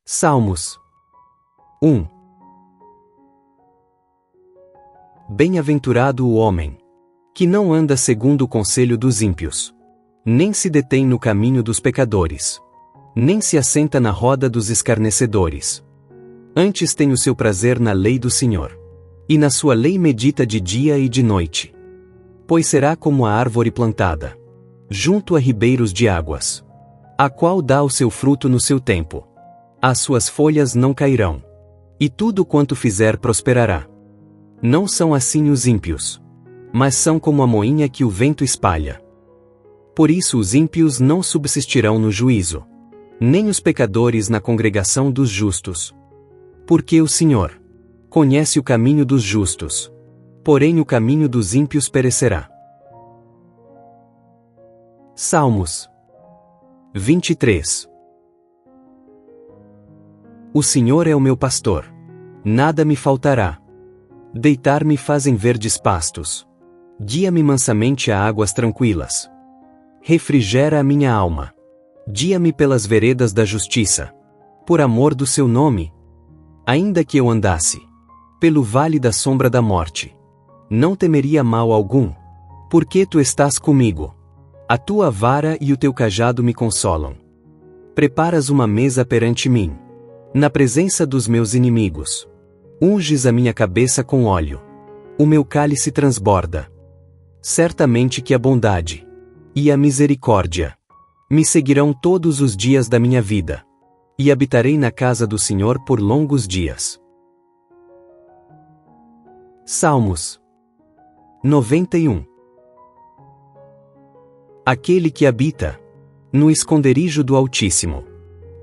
Salmos 1. Bem-aventurado o homem que não anda segundo o conselho dos ímpios, nem se detém no caminho dos pecadores, nem se assenta na roda dos escarnecedores. Antes tem o seu prazer na lei do Senhor, e na sua lei medita de dia e de noite. Pois será como a árvore plantada junto a ribeiros de águas, a qual dá o seu fruto no seu tempo. As suas folhas não cairão, e tudo quanto fizer prosperará. Não são assim os ímpios, mas são como a moinha que o vento espalha. Por isso os ímpios não subsistirão no juízo, nem os pecadores na congregação dos justos. Porque o Senhor conhece o caminho dos justos, porém o caminho dos ímpios perecerá. Salmos 23. O Senhor é o meu pastor, nada me faltará. Deitar-me fazem verdes pastos, guia-me mansamente a águas tranquilas. Refrigera a minha alma, guia-me pelas veredas da justiça, por amor do seu nome. Ainda que eu andasse pelo vale da sombra da morte, não temeria mal algum, porque tu estás comigo. A tua vara e o teu cajado me consolam. Preparas uma mesa perante mim, na presença dos meus inimigos. Unges a minha cabeça com óleo. O meu cálice transborda. Certamente que a bondade e a misericórdia me seguirão todos os dias da minha vida, e habitarei na casa do Senhor por longos dias. Salmos 91. Aquele que habita no esconderijo do Altíssimo,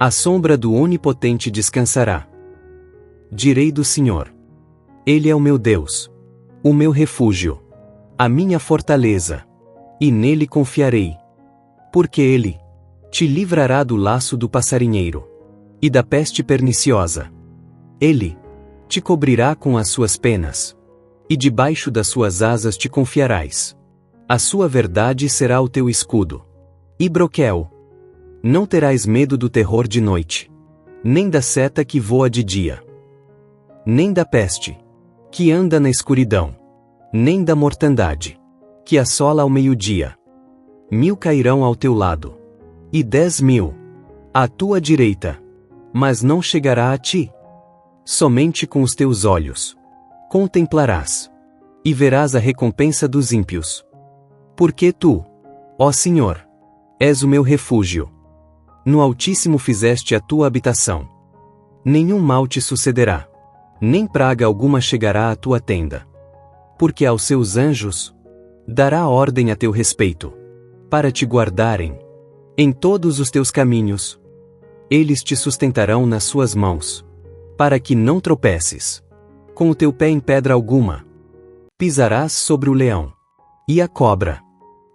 à sombra do Onipotente descansará. Direi do Senhor: Ele é o meu Deus, o meu refúgio, a minha fortaleza, e nele confiarei. Porque ele te livrará do laço do passarinheiro e da peste perniciosa. Ele te cobrirá com as suas penas, e debaixo das suas asas te confiarás. A sua verdade será o teu escudo e broquel. Não terás medo do terror de noite, nem da seta que voa de dia, nem da peste que anda na escuridão, nem da mortandade que assola ao meio-dia. 1000 cairão ao teu lado, e 10.000 à tua direita, mas não chegará a ti. Somente com os teus olhos contemplarás, e verás a recompensa dos ímpios. Porque tu, ó Senhor, és o meu refúgio. No Altíssimo fizeste a tua habitação. Nenhum mal te sucederá, nem praga alguma chegará à tua tenda. Porque aos seus anjos dará ordem a teu respeito, para te guardarem em todos os teus caminhos. Eles te sustentarão nas suas mãos, para que não tropeces com o teu pé em pedra alguma. Pisarás sobre o leão e a cobra,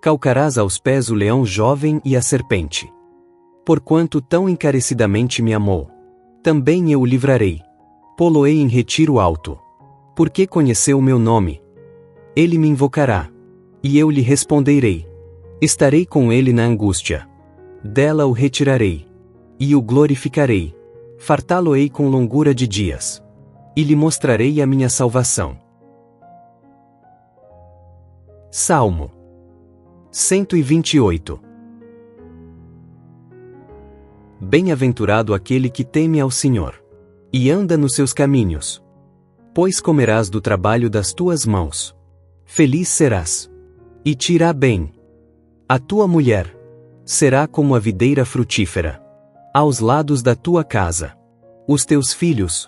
calcarás aos pés o leão jovem e a serpente. Porquanto tão encarecidamente me amou, também eu o livrarei. Pô-lo-ei em retiro alto, porque conheceu o meu nome. Ele me invocará, e eu lhe responderei. Estarei com ele na angústia. Dela o retirarei, e o glorificarei. Fartá-lo-ei com longura de dias, e lhe mostrarei a minha salvação. Salmo 128. Bem-aventurado aquele que teme ao Senhor, e anda nos seus caminhos. Pois comerás do trabalho das tuas mãos. Feliz serás, e te irá bem. A tua mulher será como a videira frutífera aos lados da tua casa. Os teus filhos,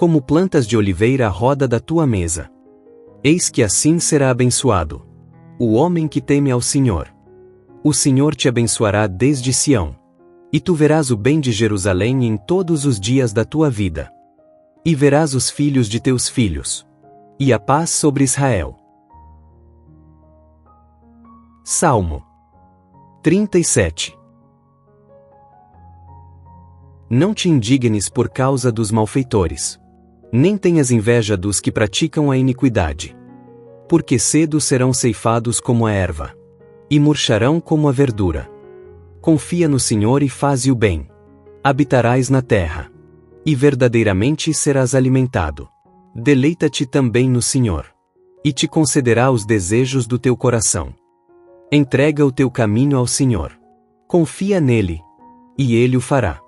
como plantas de oliveira à roda da tua mesa. Eis que assim será abençoado o homem que teme ao Senhor. O Senhor te abençoará desde Sião, e tu verás o bem de Jerusalém em todos os dias da tua vida. E verás os filhos de teus filhos, e a paz sobre Israel. Salmo 37. Não te indignes por causa dos malfeitores, nem tenhas inveja dos que praticam a iniquidade. Porque cedo serão ceifados como a erva, e murcharão como a verdura. Confia no Senhor e faze o bem. Habitarás na terra, e verdadeiramente serás alimentado. Deleita-te também no Senhor, e te concederá os desejos do teu coração. Entrega o teu caminho ao Senhor. Confia nele, e ele o fará.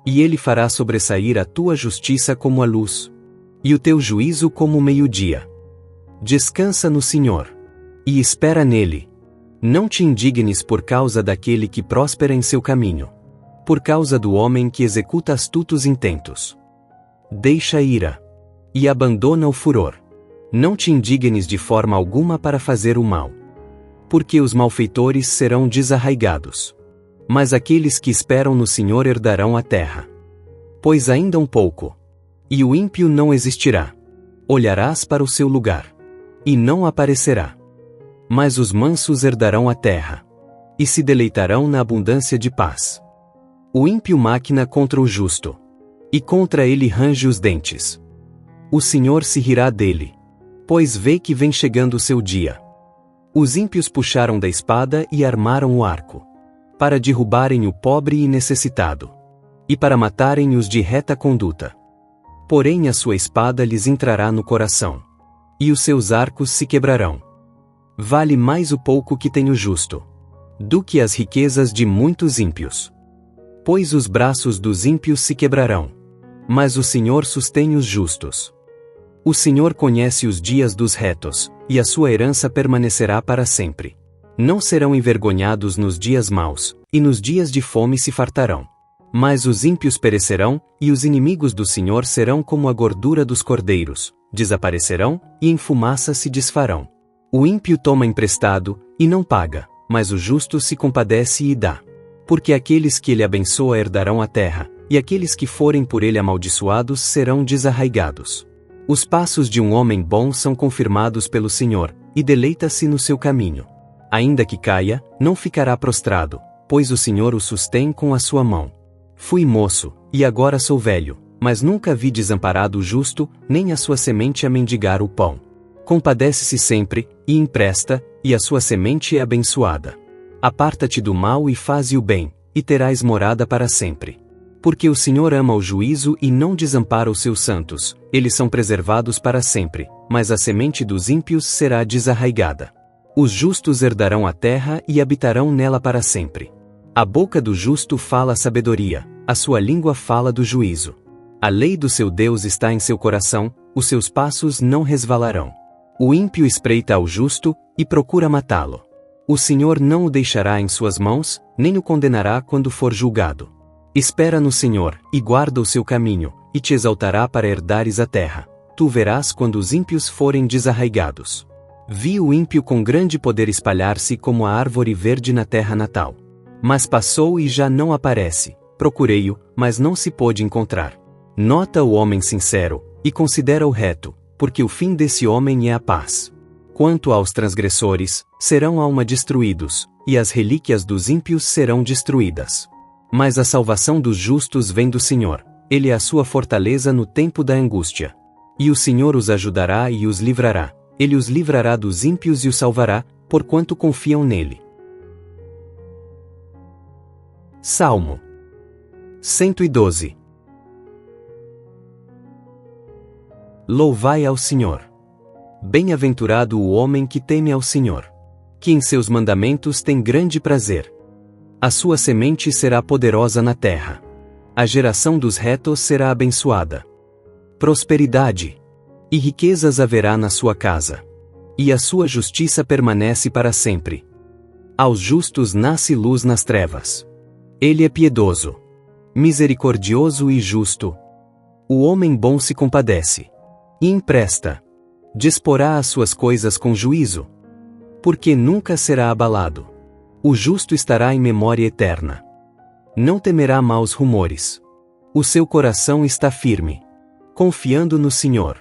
E ele fará sobressair a tua justiça como a luz, e o teu juízo como o meio-dia. Descansa no Senhor, e espera nele. Não te indignes por causa daquele que prospera em seu caminho, por causa do homem que executa astutos intentos. Deixa a ira, e abandona o furor. Não te indignes de forma alguma para fazer o mal, porque os malfeitores serão desarraigados. Mas aqueles que esperam no Senhor herdarão a terra. Pois ainda um pouco, e o ímpio não existirá. Olharás para o seu lugar, e não aparecerá. Mas os mansos herdarão a terra, e se deleitarão na abundância de paz. O ímpio maquina contra o justo, e contra ele range os dentes. O Senhor se rirá dele, pois vê que vem chegando o seu dia. Os ímpios puxaram da espada e armaram o arco, para derrubarem o pobre e necessitado, e para matarem os de reta conduta. Porém a sua espada lhes entrará no coração, e os seus arcos se quebrarão. Vale mais o pouco que tem o justo, do que as riquezas de muitos ímpios. Pois os braços dos ímpios se quebrarão, mas o Senhor sustém os justos. O Senhor conhece os dias dos retos, e a sua herança permanecerá para sempre. Não serão envergonhados nos dias maus, e nos dias de fome se fartarão. Mas os ímpios perecerão, e os inimigos do Senhor serão como a gordura dos cordeiros, desaparecerão, e em fumaça se desfarão. O ímpio toma emprestado, e não paga, mas o justo se compadece e dá. Porque aqueles que ele abençoa herdarão a terra, e aqueles que forem por ele amaldiçoados serão desarraigados. Os passos de um homem bom são confirmados pelo Senhor, e deleita-se no seu caminho. Ainda que caia, não ficará prostrado, pois o Senhor o sustém com a sua mão. Fui moço, e agora sou velho, mas nunca vi desamparado o justo, nem a sua semente a mendigar o pão. Compadece-se sempre, e empresta, e a sua semente é abençoada. Aparta-te do mal e faze o bem, e terás morada para sempre. Porque o Senhor ama o juízo e não desampara os seus santos, eles são preservados para sempre, mas a semente dos ímpios será desarraigada. Os justos herdarão a terra e habitarão nela para sempre. A boca do justo fala sabedoria, a sua língua fala do juízo. A lei do seu Deus está em seu coração, os seus passos não resvalarão. O ímpio espreita ao justo, e procura matá-lo. O Senhor não o deixará em suas mãos, nem o condenará quando for julgado. Espera no Senhor, e guarda o seu caminho, e te exaltará para herdares a terra. Tu verás quando os ímpios forem desarraigados. Vi o ímpio com grande poder espalhar-se como a árvore verde na terra natal. Mas passou e já não aparece. Procurei-o, mas não se pôde encontrar. Nota o homem sincero, e considera o reto, porque o fim desse homem é a paz. Quanto aos transgressores, serão alma destruídos, e as relíquias dos ímpios serão destruídas. Mas a salvação dos justos vem do Senhor, ele é a sua fortaleza no tempo da angústia. E o Senhor os ajudará e os livrará, ele os livrará dos ímpios e os salvará, porquanto confiam nele. Salmo 112. Louvai ao Senhor. Bem-aventurado o homem que teme ao Senhor, que em seus mandamentos tem grande prazer. A sua semente será poderosa na terra. A geração dos retos será abençoada. Prosperidade e riquezas haverá na sua casa, e a sua justiça permanece para sempre. Aos justos nasce luz nas trevas. Ele é piedoso, misericordioso e justo. O homem bom se compadece e empresta. Disporá as suas coisas com juízo, porque nunca será abalado. O justo estará em memória eterna. Não temerá maus rumores. O seu coração está firme, confiando no Senhor.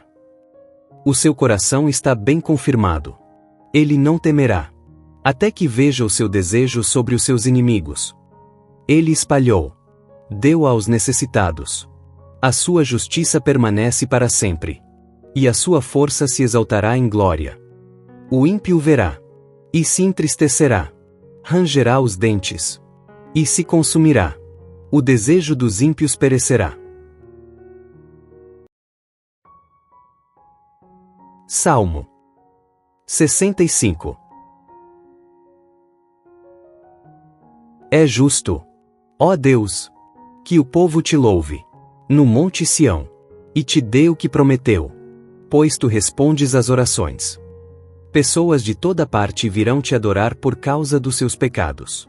O seu coração está bem confirmado. Ele não temerá, até que veja o seu desejo sobre os seus inimigos. Ele espalhou, deu aos necessitados. A sua justiça permanece para sempre, e a sua força se exaltará em glória. O ímpio verá, e se entristecerá, rangerá os dentes, e se consumirá. O desejo dos ímpios perecerá. Salmo 65. É justo, ó Deus, que o povo te louve, no monte Sião, e te dê o que prometeu, pois tu respondes às orações. Pessoas de toda parte virão te adorar por causa dos seus pecados.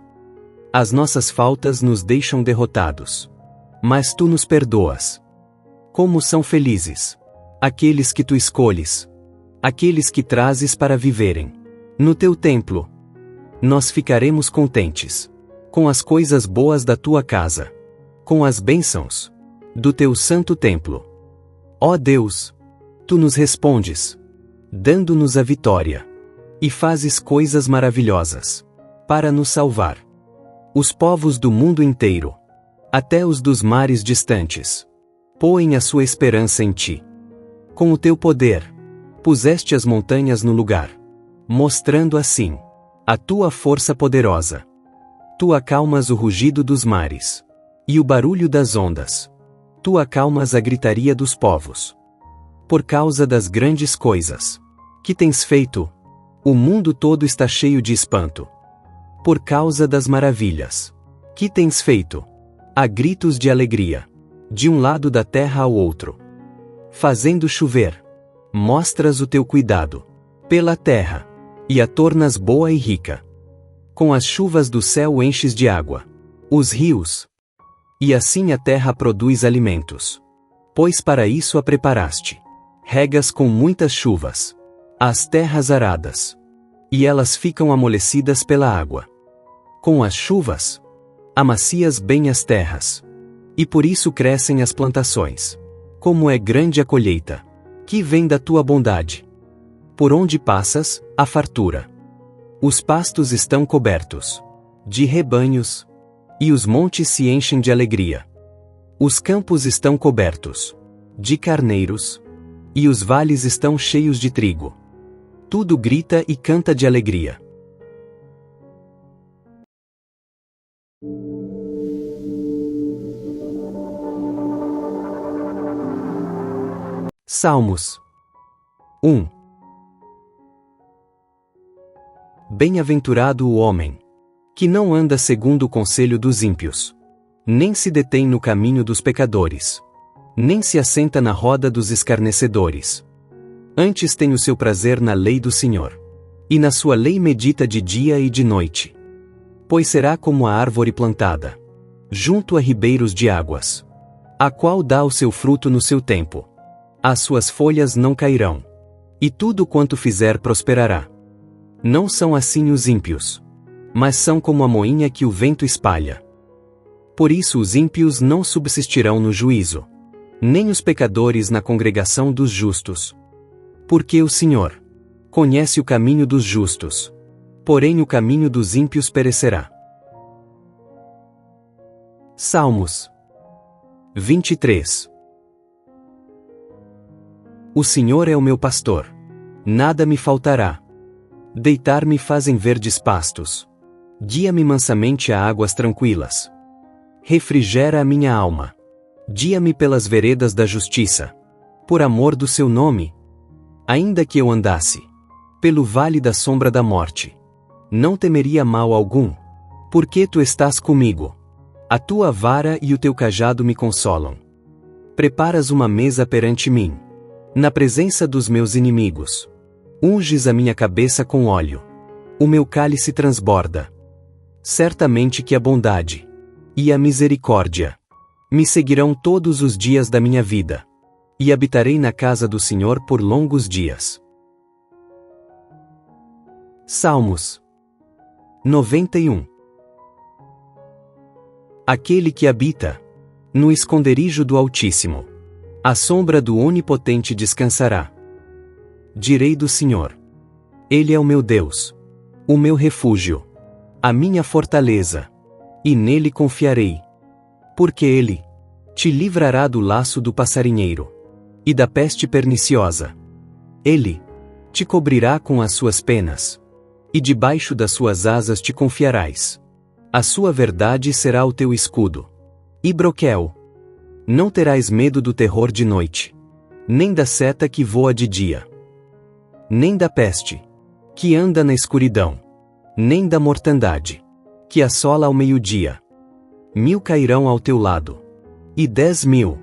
As nossas faltas nos deixam derrotados, mas tu nos perdoas. Como são felizes aqueles que tu escolhes, aqueles que trazes para viverem no teu templo. Nós ficaremos contentes com as coisas boas da tua casa, com as bênçãos do teu santo templo. Ó Deus, tu nos respondes, dando-nos a vitória, e fazes coisas maravilhosas para nos salvar. Os povos do mundo inteiro, até os dos mares distantes, põem a sua esperança em ti. Com o teu poder, puseste as montanhas no lugar, mostrando assim a tua força poderosa. Tu acalmas o rugido dos mares e o barulho das ondas. Tu acalmas a gritaria dos povos. Por causa das grandes coisas que tens feito, o mundo todo está cheio de espanto. Por causa das maravilhas que tens feito, há gritos de alegria, de um lado da terra ao outro. Fazendo chover, mostras o teu cuidado pela terra, e a tornas boa e rica. Com as chuvas do céu enches de água os rios, e assim a terra produz alimentos. Pois para isso a preparaste. Regas com muitas chuvas as terras aradas, e elas ficam amolecidas pela água. Com as chuvas, amacias bem as terras, e por isso crescem as plantações. Como é grande a colheita que vem da tua bondade. Por onde passas, há fartura. Os pastos estão cobertos de rebanhos, e os montes se enchem de alegria. Os campos estão cobertos de carneiros, e os vales estão cheios de trigo. Tudo grita e canta de alegria. Salmos 1. Bem-aventurado o homem que não anda segundo o conselho dos ímpios, nem se detém no caminho dos pecadores, nem se assenta na roda dos escarnecedores. Antes tem o seu prazer na lei do Senhor, e na sua lei medita de dia e de noite. Pois será como a árvore plantada junto a ribeiros de águas, a qual dá o seu fruto no seu tempo. As suas folhas não cairão, e tudo quanto fizer prosperará. Não são assim os ímpios, mas são como a moinha que o vento espalha. Por isso os ímpios não subsistirão no juízo, nem os pecadores na congregação dos justos. Porque o Senhor conhece o caminho dos justos, porém o caminho dos ímpios perecerá. Salmos 23. O Senhor é o meu pastor, nada me faltará. Deitar-me fazem verdes pastos, guia-me mansamente a águas tranquilas. Refrigera a minha alma, guia-me pelas veredas da justiça, por amor do seu nome. Ainda que eu andasse pelo vale da sombra da morte, não temeria mal algum, porque tu estás comigo. A tua vara e o teu cajado me consolam. Preparas uma mesa perante mim, na presença dos meus inimigos. Unges a minha cabeça com óleo. O meu cálice transborda. Certamente que a bondade e a misericórdia me seguirão todos os dias da minha vida, e habitarei na casa do Senhor por longos dias. Salmos 91. Aquele que habita no esconderijo do Altíssimo, à sombra do Onipotente descansará. Direi do Senhor: Ele é o meu Deus, o meu refúgio, a minha fortaleza, e nele confiarei. Porque ele te livrará do laço do passarinheiro e da peste perniciosa. Ele te cobrirá com as suas penas, e debaixo das suas asas te confiarás. A sua verdade será o teu escudo. E broquel. Não terás medo do terror de noite, nem da seta que voa de dia, nem da peste, que anda na escuridão, nem da mortandade, que assola ao meio-dia. 1000 cairão ao teu lado, e 10.000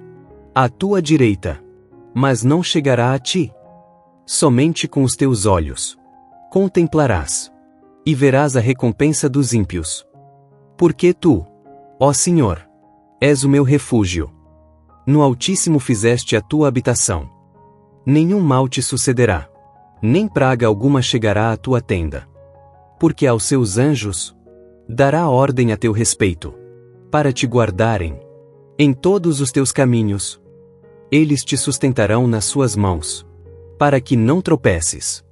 à tua direita, mas não chegará a ti. Somente com os teus olhos contemplarás, e verás a recompensa dos ímpios. Porque tu, ó Senhor, és o meu refúgio. No Altíssimo fizeste a tua habitação. Nenhum mal te sucederá, nem praga alguma chegará à tua tenda. Porque aos seus anjos dará ordem a teu respeito, para te guardarem em todos os teus caminhos. Eles te sustentarão nas suas mãos, para que não tropeces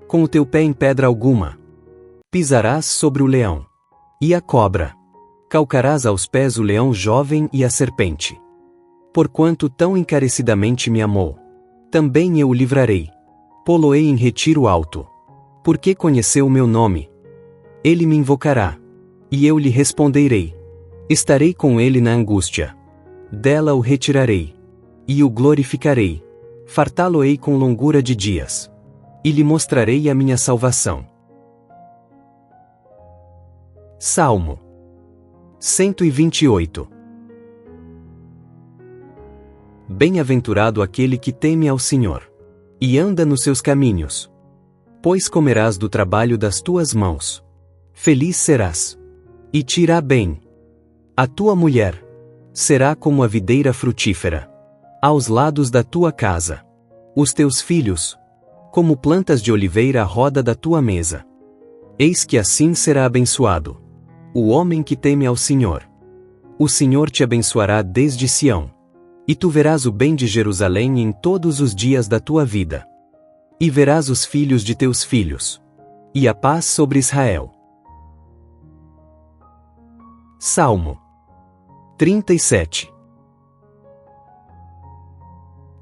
com o teu pé em pedra alguma. Pisarás sobre o leão e a cobra, calcarás aos pés o leão jovem e a serpente. Porquanto tão encarecidamente me amou, também eu o livrarei. Pô-lo-ei em retiro alto, porque conheceu o meu nome. Ele me invocará, e eu lhe responderei. Estarei com ele na angústia. Dela o retirarei, e o glorificarei. Fartá-lo-ei com longura de dias, e lhe mostrarei a minha salvação. Salmo 128. Bem-aventurado aquele que teme ao Senhor, e anda nos seus caminhos. Pois comerás do trabalho das tuas mãos. Feliz serás, e te irá bem. A tua mulher será como a videira frutífera aos lados da tua casa. Os teus filhos, como plantas de oliveira à roda da tua mesa. Eis que assim será abençoado o homem que teme ao Senhor. O Senhor te abençoará desde Sião, e tu verás o bem de Jerusalém em todos os dias da tua vida. E verás os filhos de teus filhos, e a paz sobre Israel. Salmo 37.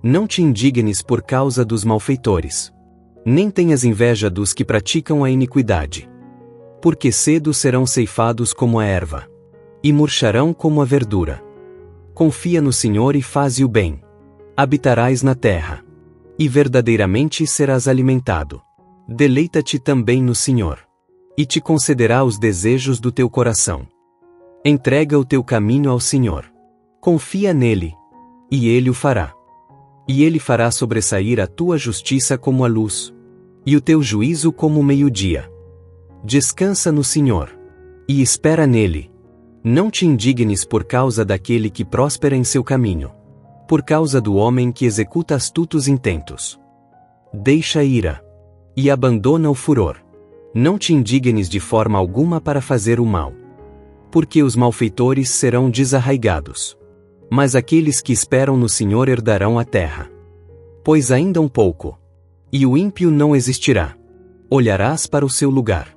Não te indignes por causa dos malfeitores, nem tenhas inveja dos que praticam a iniquidade. Porque cedo serão ceifados como a erva, e murcharão como a verdura. Confia no Senhor e faze o bem. Habitarás na terra, e verdadeiramente serás alimentado. Deleita-te também no Senhor, e te concederá os desejos do teu coração. Entrega o teu caminho ao Senhor. Confia nele, e ele o fará. E ele fará sobressair a tua justiça como a luz, e o teu juízo como o meio-dia. Descansa no Senhor, e espera nele. Não te indignes por causa daquele que próspera em seu caminho, por causa do homem que executa astutos intentos. Deixa a ira, e abandona o furor. Não te indignes de forma alguma para fazer o mal, porque os malfeitores serão desarraigados. Mas aqueles que esperam no Senhor herdarão a terra. Pois ainda um pouco, e o ímpio não existirá. Olharás para o seu lugar,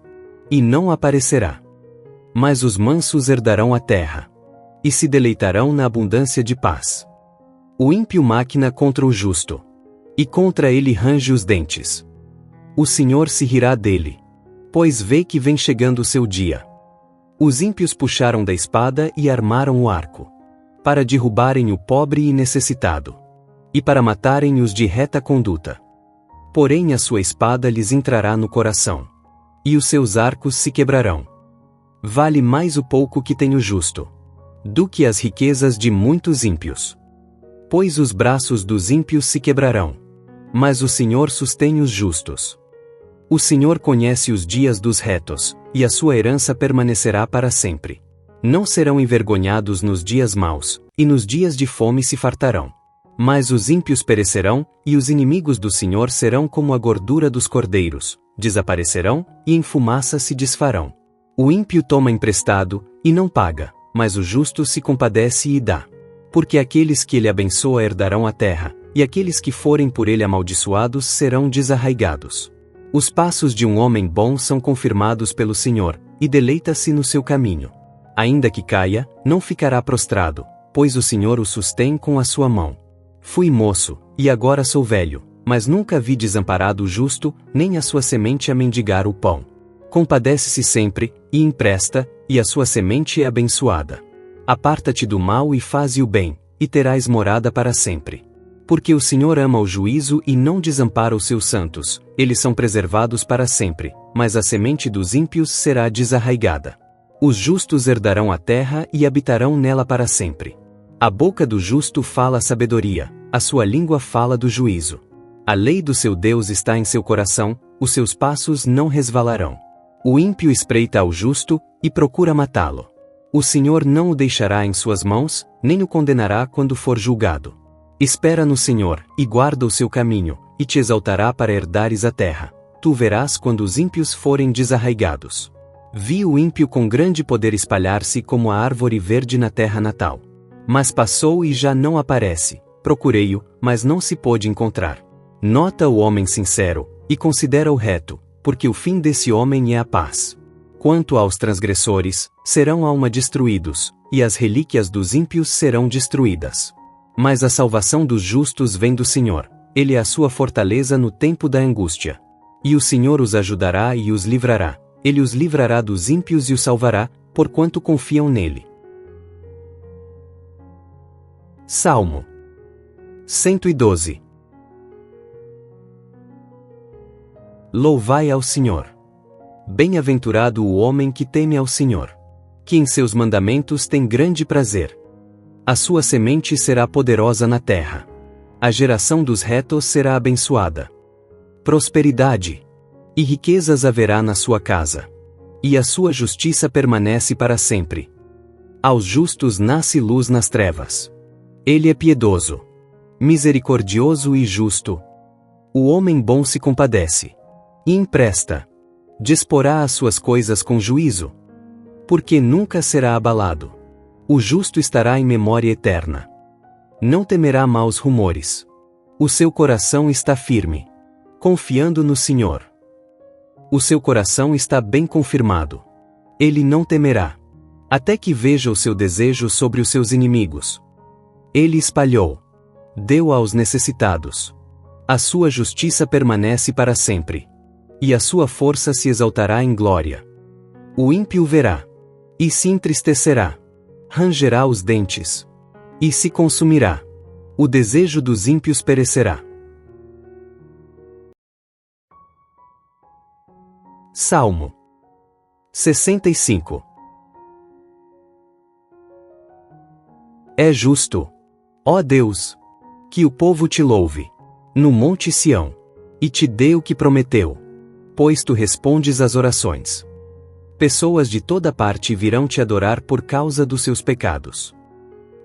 e não aparecerá. Mas os mansos herdarão a terra, e se deleitarão na abundância de paz. O ímpio maquina contra o justo, e contra ele range os dentes. O Senhor se rirá dele, pois vê que vem chegando o seu dia. Os ímpios puxaram da espada e armaram o arco, para derrubarem o pobre e necessitado, e para matarem os de reta conduta. Porém a sua espada lhes entrará no coração, e os seus arcos se quebrarão. Vale mais o pouco que tem o justo, do que as riquezas de muitos ímpios. Pois os braços dos ímpios se quebrarão, mas o Senhor sustém os justos. O Senhor conhece os dias dos retos, e a sua herança permanecerá para sempre. Não serão envergonhados nos dias maus, e nos dias de fome se fartarão. Mas os ímpios perecerão, e os inimigos do Senhor serão como a gordura dos cordeiros, desaparecerão, e em fumaça se desfarão. O ímpio toma emprestado, e não paga, mas o justo se compadece e dá. Porque aqueles que ele abençoa herdarão a terra, e aqueles que forem por ele amaldiçoados serão desarraigados. Os passos de um homem bom são confirmados pelo Senhor, e deleita-se no seu caminho. Ainda que caia, não ficará prostrado, pois o Senhor o sustém com a sua mão. Fui moço, e agora sou velho, mas nunca vi desamparado o justo, nem a sua semente a mendigar o pão. Compadece-se sempre, e empresta, e a sua semente é abençoada. Aparta-te do mal e faze o bem, e terás morada para sempre. Porque o Senhor ama o juízo e não desampara os seus santos, eles são preservados para sempre, mas a semente dos ímpios será desarraigada. Os justos herdarão a terra e habitarão nela para sempre. A boca do justo fala a sabedoria, a sua língua fala do juízo. A lei do seu Deus está em seu coração, os seus passos não resvalarão. O ímpio espreita ao justo, e procura matá-lo. O Senhor não o deixará em suas mãos, nem o condenará quando for julgado. Espera no Senhor, e guarda o seu caminho, e te exaltará para herdares a terra. Tu verás quando os ímpios forem desarraigados. Vi o ímpio com grande poder espalhar-se como a árvore verde na terra natal. Mas passou e já não aparece. Procurei-o, mas não se pôde encontrar. Nota o homem sincero, e considera o reto, porque o fim desse homem é a paz. Quanto aos transgressores, serão alma destruídos, e as relíquias dos ímpios serão destruídas. Mas a salvação dos justos vem do Senhor, ele é a sua fortaleza no tempo da angústia. E o Senhor os ajudará e os livrará, ele os livrará dos ímpios e os salvará, porquanto confiam nele. Salmo 112. Louvai ao Senhor. Bem-aventurado o homem que teme ao Senhor, que em seus mandamentos tem grande prazer. A sua semente será poderosa na terra. A geração dos retos será abençoada. Prosperidade e riquezas haverá na sua casa. E a sua justiça permanece para sempre. Aos justos nasce luz nas trevas. Ele é piedoso, misericordioso e justo. O homem bom se compadece e empresta. Disporá as suas coisas com juízo, porque nunca será abalado. O justo estará em memória eterna. Não temerá maus rumores. O seu coração está firme, confiando no Senhor. O seu coração está bem confirmado. Ele não temerá, até que veja o seu desejo sobre os seus inimigos. Ele espalhou, deu aos necessitados. A sua justiça permanece para sempre. E a sua força se exaltará em glória. O ímpio verá, e se entristecerá, rangerá os dentes, e se consumirá. O desejo dos ímpios perecerá. Salmo 65. É justo, ó Deus, que o povo te louve, no monte Sião, e te dê o que prometeu. Pois tu respondes às orações. Pessoas de toda parte virão te adorar por causa dos seus pecados.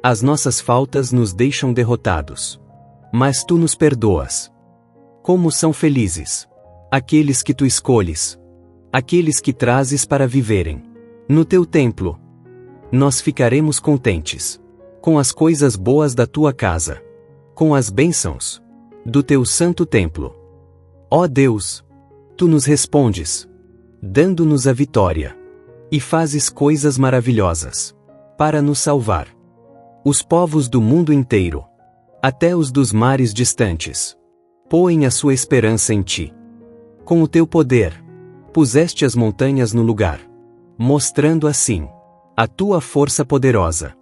As nossas faltas nos deixam derrotados. Mas tu nos perdoas. Como são felizes aqueles que tu escolhes, aqueles que trazes para viverem no teu templo. Nós ficaremos contentes com as coisas boas da tua casa, com as bênçãos do teu santo templo. Ó Deus, tu nos respondes, dando-nos a vitória, e fazes coisas maravilhosas para nos salvar. Os povos do mundo inteiro, até os dos mares distantes, põem a sua esperança em ti. Com o teu poder, puseste as montanhas no lugar, mostrando assim a tua força poderosa.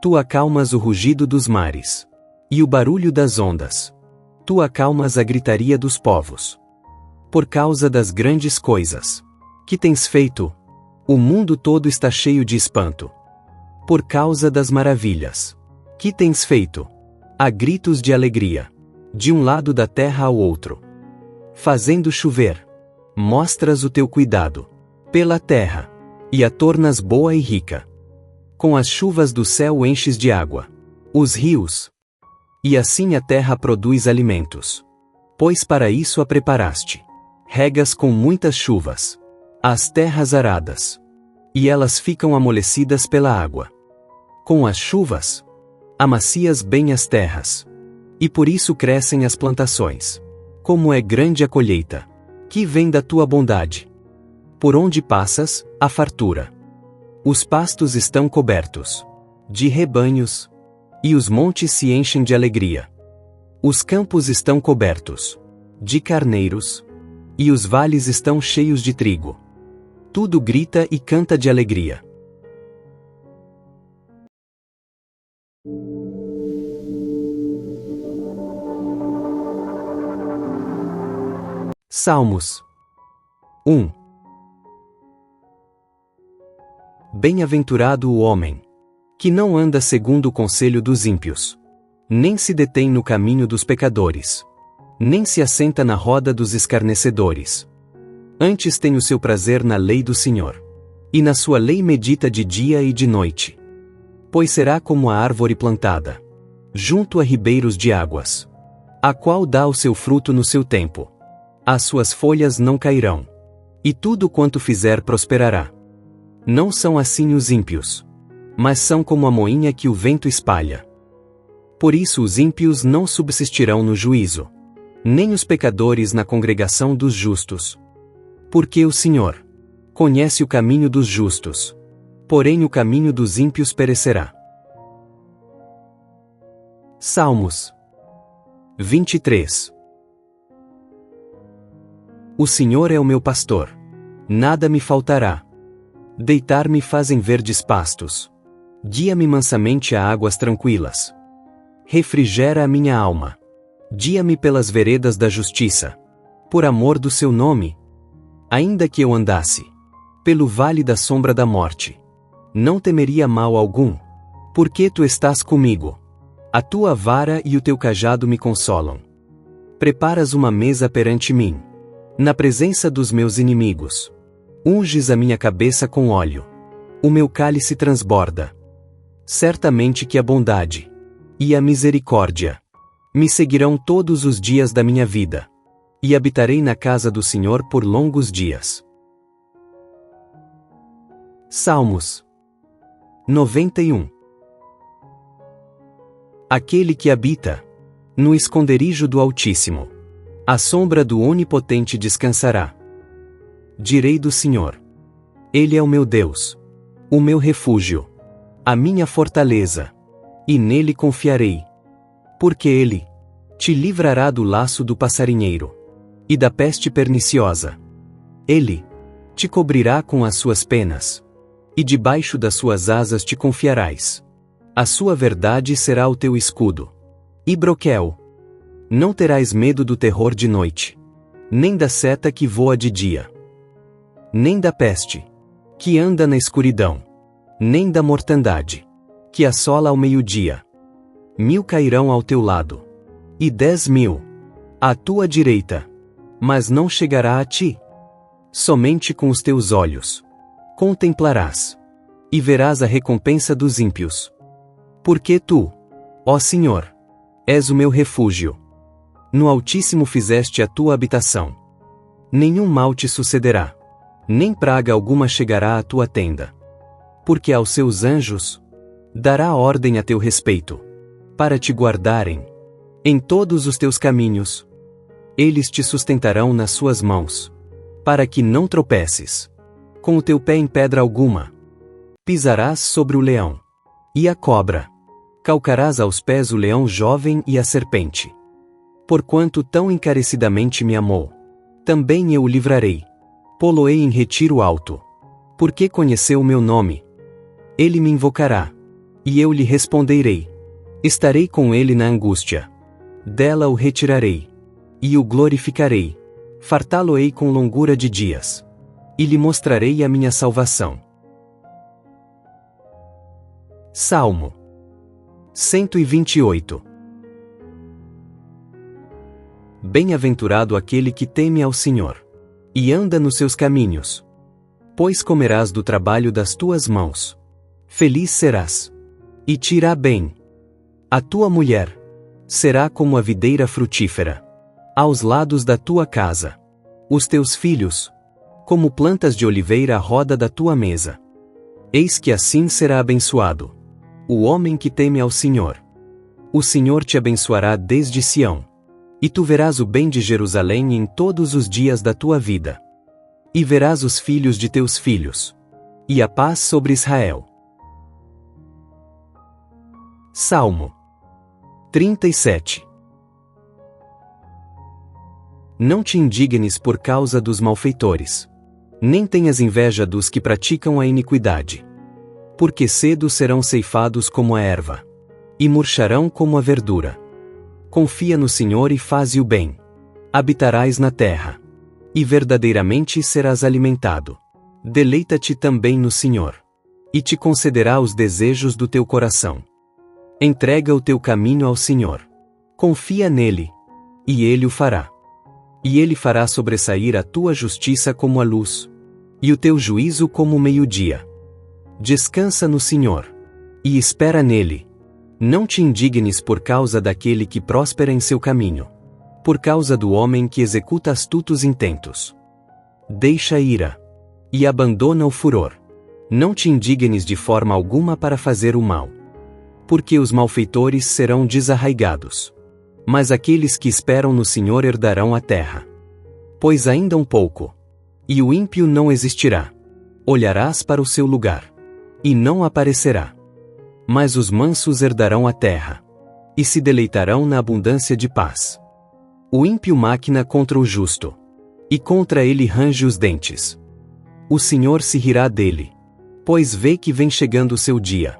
Tu acalmas o rugido dos mares e o barulho das ondas. Tu acalmas a gritaria dos povos. Por causa das grandes coisas que tens feito, o mundo todo está cheio de espanto. Por causa das maravilhas que tens feito, há gritos de alegria, de um lado da terra ao outro. Fazendo chover, mostras o teu cuidado pela terra, e a tornas boa e rica. Com as chuvas do céu enches de água os rios, e assim a terra produz alimentos. Pois para isso a preparaste. Regas com muitas chuvas as terras aradas, e elas ficam amolecidas pela água. Com as chuvas, amacias bem as terras, e por isso crescem as plantações. Como é grande a colheita, que vem da tua bondade. Por onde passas, há fartura. Os pastos estão cobertos de rebanhos, e os montes se enchem de alegria. Os campos estão cobertos de carneiros, e os vales estão cheios de trigo. Tudo grita e canta de alegria. Salmos 1. Bem-aventurado o homem que não anda segundo o conselho dos ímpios, nem se detém no caminho dos pecadores, nem se assenta na roda dos escarnecedores. Antes tem o seu prazer na lei do Senhor, e na sua lei medita de dia e de noite. Pois será como a árvore plantada junto a ribeiros de águas, a qual dá o seu fruto no seu tempo. As suas folhas não cairão, e tudo quanto fizer prosperará. Não são assim os ímpios, mas são como a moinha que o vento espalha. Por isso os ímpios não subsistirão no juízo, nem os pecadores na congregação dos justos. Porque o Senhor conhece o caminho dos justos, porém o caminho dos ímpios perecerá. Salmos 23. O Senhor é o meu pastor, nada me faltará. Deitar-me fazem verdes pastos, guia-me mansamente a águas tranquilas. Refrigera a minha alma, guia-me pelas veredas da justiça, por amor do seu nome. Ainda que eu andasse pelo vale da sombra da morte, não temeria mal algum, porque tu estás comigo. A tua vara e o teu cajado me consolam. Preparas uma mesa perante mim, na presença dos meus inimigos. Unges a minha cabeça com óleo. O meu cálice transborda. Certamente que a bondade e a misericórdia me seguirão todos os dias da minha vida, e habitarei na casa do Senhor por longos dias. Salmos 91. Aquele que habita no esconderijo do Altíssimo, à sombra do Onipotente descansará. Direi do Senhor: Ele é o meu Deus, o meu refúgio, a minha fortaleza, e nele confiarei. Porque ele te livrará do laço do passarinheiro e da peste perniciosa. Ele te cobrirá com as suas penas, e debaixo das suas asas te confiarás. A sua verdade será o teu escudo e broquel. Não terás medo do terror de noite, nem da seta que voa de dia, nem da peste que anda na escuridão, nem da mortandade que assola ao meio-dia. 1000 cairão ao teu lado, e 10.000 à tua direita, mas não chegará a ti. Somente com os teus olhos contemplarás, e verás a recompensa dos ímpios. Porque tu, ó Senhor, és o meu refúgio. No Altíssimo fizeste a tua habitação. Nenhum mal te sucederá, nem praga alguma chegará à tua tenda. Porque aos seus anjos dará ordem a teu respeito, para te guardarem em todos os teus caminhos. Eles te sustentarão nas suas mãos, para que não tropeces com o teu pé em pedra alguma. Pisarás sobre o leão e a cobra, calcarás aos pés o leão jovem e a serpente. Porquanto tão encarecidamente me amou, também eu o livrarei. Pô-lo-ei em retiro alto, porque conheceu o meu nome. Ele me invocará, e eu lhe responderei. Estarei com ele na angústia. Dela o retirarei, e o glorificarei. Fartá-lo-ei com longura de dias, e lhe mostrarei a minha salvação. Salmo 128. Bem-aventurado aquele que teme ao Senhor, e anda nos seus caminhos. Pois comerás do trabalho das tuas mãos. Feliz serás, e te irá bem. A tua mulher será como a videira frutífera aos lados da tua casa. Os teus filhos, como plantas de oliveira à roda da tua mesa. Eis que assim será abençoado o homem que teme ao Senhor. O Senhor te abençoará desde Sião, e tu verás o bem de Jerusalém em todos os dias da tua vida. E verás os filhos de teus filhos, e a paz sobre Israel. Salmo 37. Não te indignes por causa dos malfeitores, Nem tenhas inveja dos que praticam a iniquidade. Porque cedo serão ceifados como a erva, e murcharão como a verdura. Confia no Senhor e faze o bem. Habitarás na terra, e verdadeiramente serás alimentado. Deleita-te também no Senhor, e te concederá os desejos do teu coração. Entrega o teu caminho ao Senhor. Confia nele, e ele o fará. E ele fará sobressair a tua justiça como a luz, e o teu juízo como o meio-dia. Descansa no Senhor, e espera nele. Não te indignes por causa daquele que próspera em seu caminho, por causa do homem que executa astutos intentos. Deixa a ira, e abandona o furor. Não te indignes de forma alguma para fazer o mal, porque os malfeitores serão desarraigados. Mas aqueles que esperam no Senhor herdarão a terra. Pois ainda um pouco, e o ímpio não existirá. Olharás para o seu lugar, e não aparecerá. Mas os mansos herdarão a terra, e se deleitarão na abundância de paz. O ímpio maquina contra o justo, e contra ele range os dentes. O Senhor se rirá dele, pois vê que vem chegando o seu dia.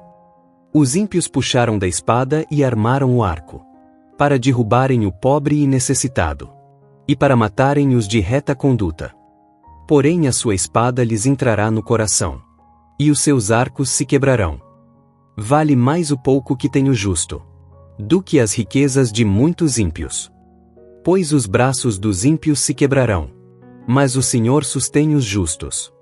Os ímpios puxaram da espada e armaram o arco, para derrubarem o pobre e necessitado, e para matarem os de reta conduta. Porém a sua espada lhes entrará no coração, e os seus arcos se quebrarão. Vale mais o pouco que tem o justo, do que as riquezas de muitos ímpios. Pois os braços dos ímpios se quebrarão, mas o Senhor sustém os justos.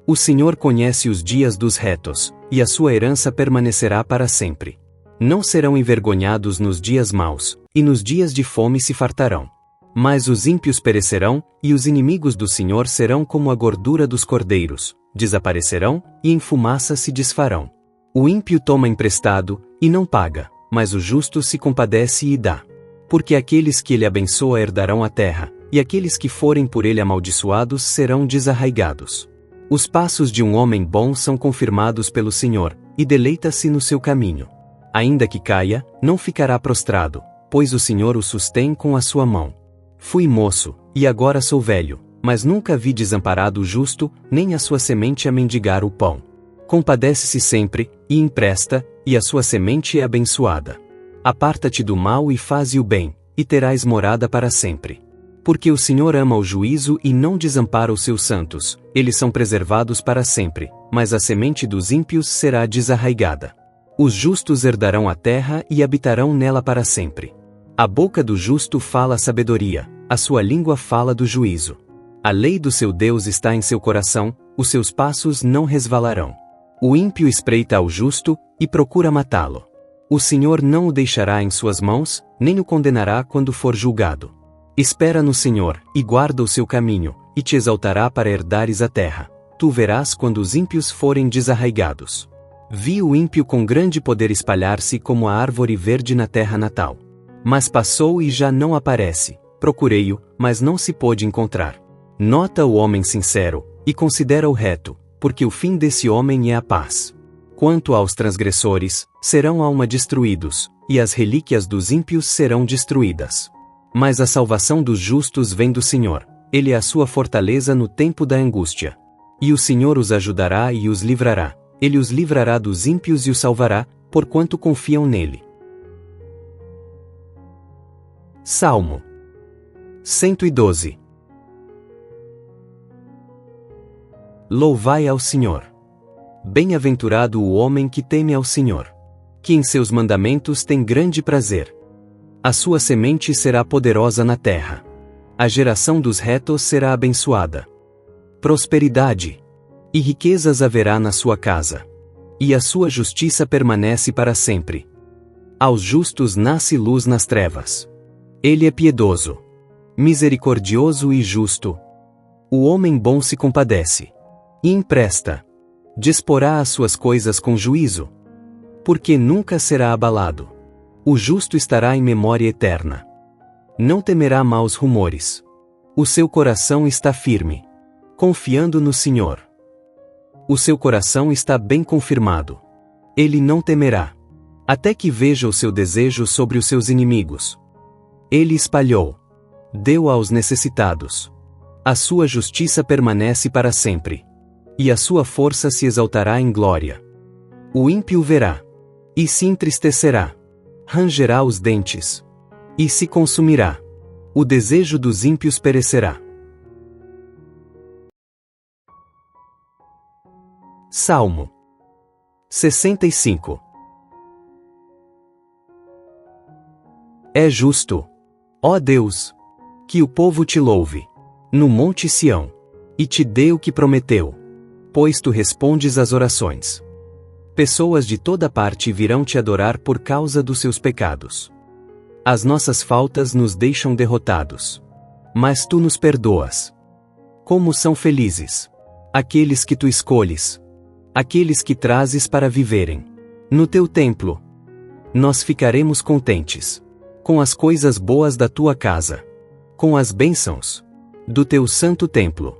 O Senhor conhece os dias dos retos, e a sua herança permanecerá para sempre. Não serão envergonhados nos dias maus, e nos dias de fome se fartarão. Mas os ímpios perecerão, e os inimigos do Senhor serão como a gordura dos cordeiros, desaparecerão, e em fumaça se desfarão. O ímpio toma emprestado, e não paga, mas o justo se compadece e dá. Porque aqueles que ele abençoa herdarão a terra, e aqueles que forem por ele amaldiçoados serão desarraigados. Os passos de um homem bom são confirmados pelo Senhor, e deleita-se no seu caminho. Ainda que caia, não ficará prostrado, pois o Senhor o sustém com a sua mão. Fui moço, e agora sou velho, mas nunca vi desamparado o justo, nem a sua semente a mendigar o pão. Compadece-se sempre, e empresta, e a sua semente é abençoada. Aparta-te do mal e faze o bem, e terás morada para sempre. Porque o Senhor ama o juízo e não desampara os seus santos, eles são preservados para sempre, mas a semente dos ímpios será desarraigada. Os justos herdarão a terra e habitarão nela para sempre. A boca do justo fala sabedoria, a sua língua fala do juízo. A lei do seu Deus está em seu coração, os seus passos não resvalarão. O ímpio espreita ao justo, e procura matá-lo. O Senhor não o deixará em suas mãos, nem o condenará quando for julgado. Espera no Senhor, e guarda o seu caminho, e te exaltará para herdares a terra. Tu verás quando os ímpios forem desarraigados. Vi o ímpio com grande poder espalhar-se como a árvore verde na terra natal. Mas passou e já não aparece. Procurei-o, mas não se pôde encontrar. Nota o homem sincero, e considera o reto, porque o fim desse homem é a paz. Quanto aos transgressores, serão alma destruídos, e as relíquias dos ímpios serão destruídas. Mas a salvação dos justos vem do Senhor, ele é a sua fortaleza no tempo da angústia. E o Senhor os ajudará e os livrará, ele os livrará dos ímpios e os salvará, porquanto confiam nele. Salmo 112. Louvai ao Senhor. Bem-aventurado o homem que teme ao Senhor, que em seus mandamentos tem grande prazer. A sua semente será poderosa na terra. A geração dos retos será abençoada. Prosperidade e riquezas haverá na sua casa. E a sua justiça permanece para sempre. Aos justos nasce luz nas trevas. Ele é piedoso, misericordioso e justo. O homem bom se compadece e empresta. Disporá as suas coisas com juízo, porque nunca será abalado. O justo estará em memória eterna. Não temerá maus rumores. O seu coração está firme, confiando no Senhor. O seu coração está bem confirmado. Ele não temerá, até que veja o seu desejo sobre os seus inimigos. Ele espalhou, deu aos necessitados. A sua justiça permanece para sempre. E a sua força se exaltará em glória. O ímpio verá. E se entristecerá. Rangerá os dentes. E se consumirá. O desejo dos ímpios perecerá. Salmo 65. É justo, ó Deus, que o povo te louve, no monte Sião, e te dê o que prometeu, pois tu respondes às orações. Pessoas de toda parte virão te adorar por causa dos seus pecados. As nossas faltas nos deixam derrotados. Mas tu nos perdoas. Como são felizes aqueles que tu escolhes, aqueles que trazes para viverem no teu templo. Nós ficaremos contentes com as coisas boas da tua casa, com as bênçãos do teu santo templo.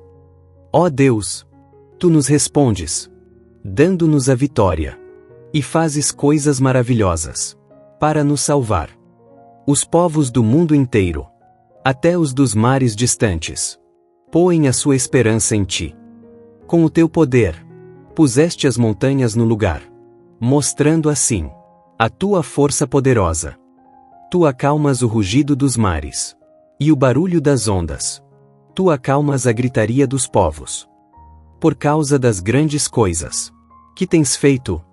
Ó Deus, tu nos respondes, dando-nos a vitória, e fazes coisas maravilhosas para nos salvar. Os povos do mundo inteiro, até os dos mares distantes, põem a sua esperança em ti. Com o teu poder, puseste as montanhas no lugar, mostrando assim a tua força poderosa. Tu acalmas o rugido dos mares e o barulho das ondas. Tu acalmas a gritaria dos povos. Por causa das grandes coisas que tens feito,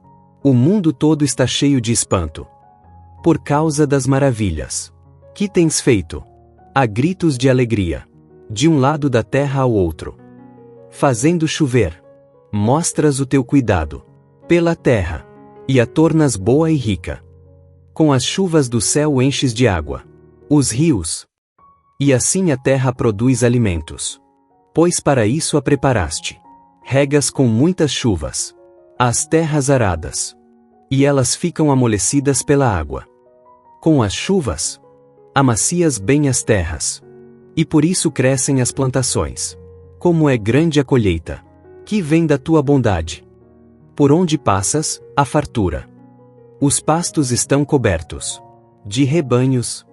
o mundo todo está cheio de espanto. Por causa das maravilhas que tens feito, há gritos de alegria, de um lado da terra ao outro. Fazendo chover, mostras o teu cuidado pela terra, e a tornas boa e rica. Com as chuvas do céu enches de água os rios, e assim a terra produz alimentos. Pois para isso a preparaste. Regas com muitas chuvas as terras aradas, e elas ficam amolecidas pela água. Com as chuvas, amacias bem as terras, e por isso crescem as plantações. Como é grande a colheita que vem da tua bondade. Por onde passas, há fartura. Os pastos estão cobertos de rebanhos,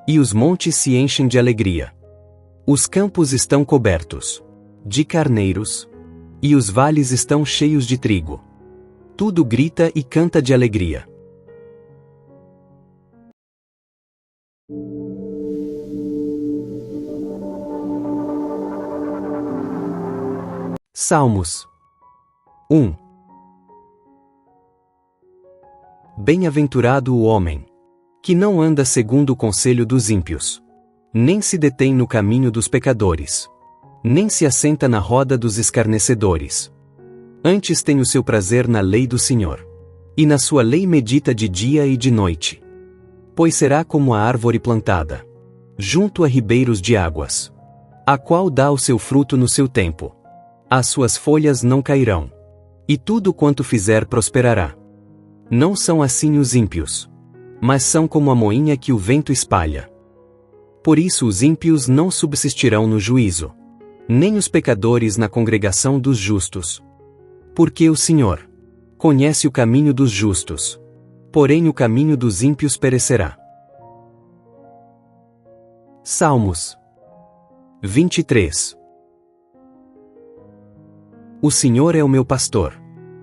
e os montes se enchem de alegria. Os campos estão cobertos de carneiros, e os vales estão cheios de trigo. Tudo grita e canta de alegria. Salmos 1. Bem-aventurado o homem que não anda segundo o conselho dos ímpios, nem se detém no caminho dos pecadores, nem se assenta na roda dos escarnecedores. Antes tem o seu prazer na lei do Senhor, e na sua lei medita de dia e de noite. Pois será como a árvore plantada junto a ribeiros de águas, a qual dá o seu fruto no seu tempo. As suas folhas não cairão, e tudo quanto fizer prosperará. Não são assim os ímpios, mas são como a moinha que o vento espalha. Por isso os ímpios não subsistirão no juízo, nem os pecadores na congregação dos justos. Porque o Senhor conhece o caminho dos justos, porém o caminho dos ímpios perecerá. Salmos 23. O Senhor é o meu pastor,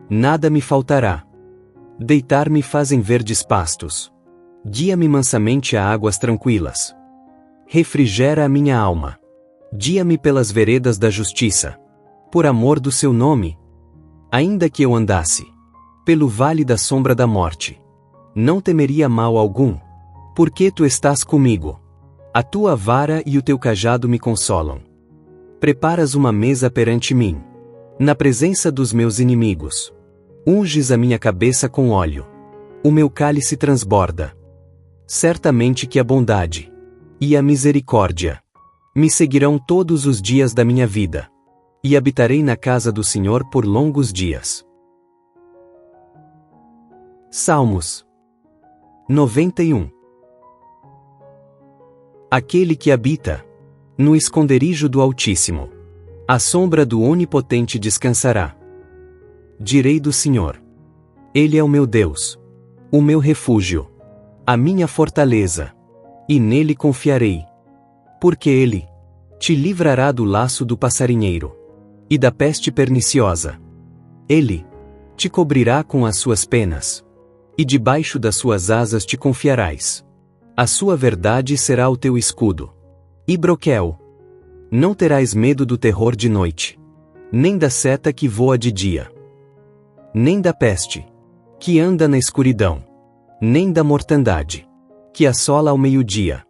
nada me faltará. Deitar-me fazem verdes pastos. Guia-me mansamente a águas tranquilas. Refrigera a minha alma. Guia-me pelas veredas da justiça, por amor do seu nome. Ainda que eu andasse pelo vale da sombra da morte, não temeria mal algum, porque tu estás comigo. A tua vara e o teu cajado me consolam. Preparas uma mesa perante mim, na presença dos meus inimigos. Unges a minha cabeça com óleo. O meu cálice transborda. Certamente que a bondade e a misericórdia me seguirão todos os dias da minha vida, e habitarei na casa do Senhor por longos dias. Salmos 91. Aquele que habita no esconderijo do Altíssimo, à sombra do Onipotente descansará. Direi do Senhor: Ele é o meu Deus, o meu refúgio, a minha fortaleza, e nele confiarei. Porque Ele Te livrará do laço do passarinheiro e da peste perniciosa. Ele te cobrirá com as suas penas, e debaixo das suas asas te confiarás. A sua verdade será o teu escudo. E broquel. Não terás medo do terror de noite, nem da seta que voa de dia, nem da peste que anda na escuridão, nem da mortandade que assola ao meio-dia.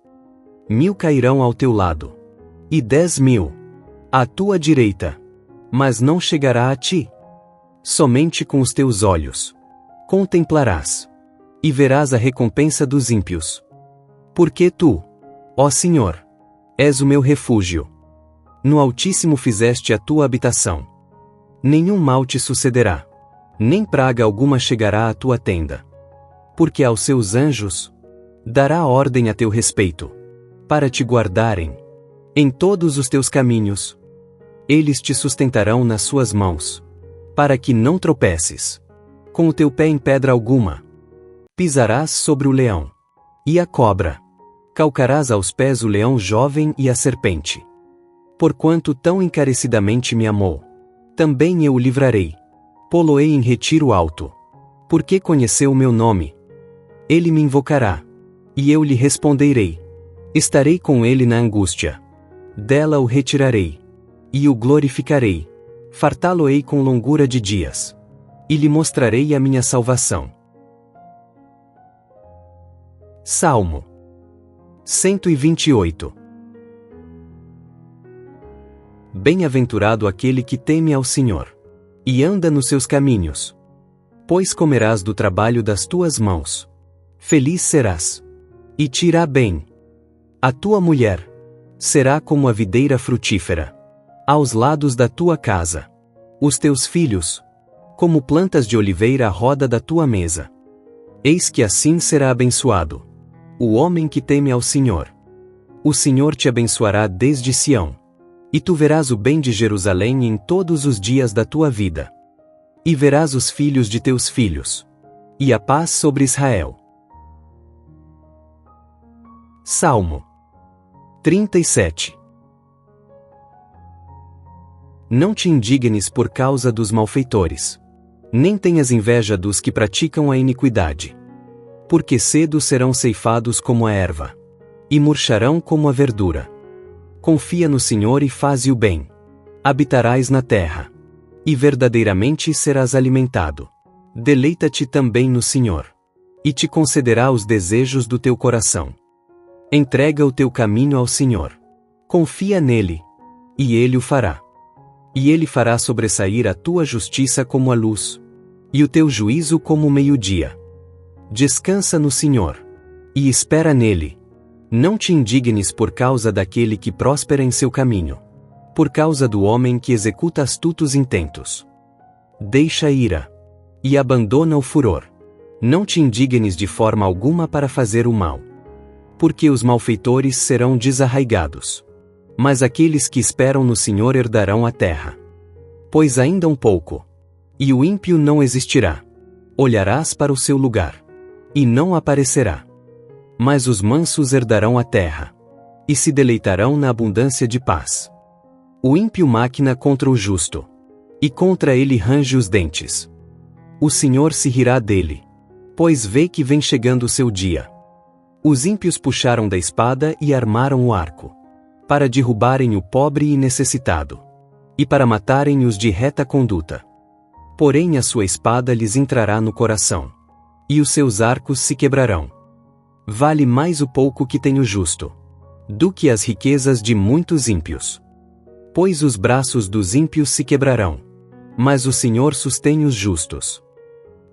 1000 cairão ao teu lado, e 10.000 à tua direita, mas não chegará a ti. Somente com os teus olhos contemplarás, e verás a recompensa dos ímpios. Porque tu, ó Senhor, és o meu refúgio. No Altíssimo fizeste a tua habitação. Nenhum mal te sucederá, nem praga alguma chegará à tua tenda. Porque aos seus anjos dará ordem a teu respeito, para te guardarem em todos os teus caminhos. Eles te sustentarão nas suas mãos, para que não tropeces com o teu pé em pedra alguma. Pisarás sobre o leão e a cobra, calcarás aos pés o leão jovem e a serpente. Porquanto tão encarecidamente me amou, também eu o livrarei. Pô-lo-ei em retiro alto, porque conheceu o meu nome. Ele me invocará, e eu lhe responderei. Estarei com ele na angústia. Dela o retirarei, e o glorificarei. Fartá-lo-ei com longura de dias, e lhe mostrarei a minha salvação. Salmo 128. Bem-aventurado aquele que teme ao Senhor, e anda nos seus caminhos. Pois comerás do trabalho das tuas mãos. Feliz serás, e te irá bem. A tua mulher será como a videira frutífera aos lados da tua casa. Os teus filhos, como plantas de oliveira à roda da tua mesa. Eis que assim será abençoado o homem que teme ao Senhor. O Senhor te abençoará desde Sião, e tu verás o bem de Jerusalém em todos os dias da tua vida. E verás os filhos de teus filhos, e a paz sobre Israel. Salmo 37. Não te indignes por causa dos malfeitores, nem tenhas inveja dos que praticam a iniquidade. Porque cedo serão ceifados como a erva, e murcharão como a verdura. Confia no Senhor e faze o bem. Habitarás na terra, e verdadeiramente serás alimentado. Deleita-te também no Senhor, e te concederá os desejos do teu coração. Entrega o teu caminho ao Senhor. Confia nele, e ele o fará. E ele fará sobressair a tua justiça como a luz, e o teu juízo como o meio-dia. Descansa no Senhor, e espera nele. Não te indignes por causa daquele que prospera em seu caminho, por causa do homem que executa astutos intentos. Deixa a ira, e abandona o furor. Não te indignes de forma alguma para fazer o mal, porque os malfeitores serão desarraigados. Mas aqueles que esperam no Senhor herdarão a terra. Pois ainda um pouco, e o ímpio não existirá. Olharás para o seu lugar, e não aparecerá. Mas os mansos herdarão a terra, e se deleitarão na abundância de paz. O ímpio máquina contra o justo, e contra ele range os dentes. O Senhor se rirá dele, pois vê que vem chegando o seu dia. Os ímpios puxaram da espada e armaram o arco, para derrubarem o pobre e necessitado, e para matarem os de reta conduta. Porém a sua espada lhes entrará no coração, e os seus arcos se quebrarão. Vale mais o pouco que tem o justo, do que as riquezas de muitos ímpios. Pois os braços dos ímpios se quebrarão, mas o Senhor sustém os justos.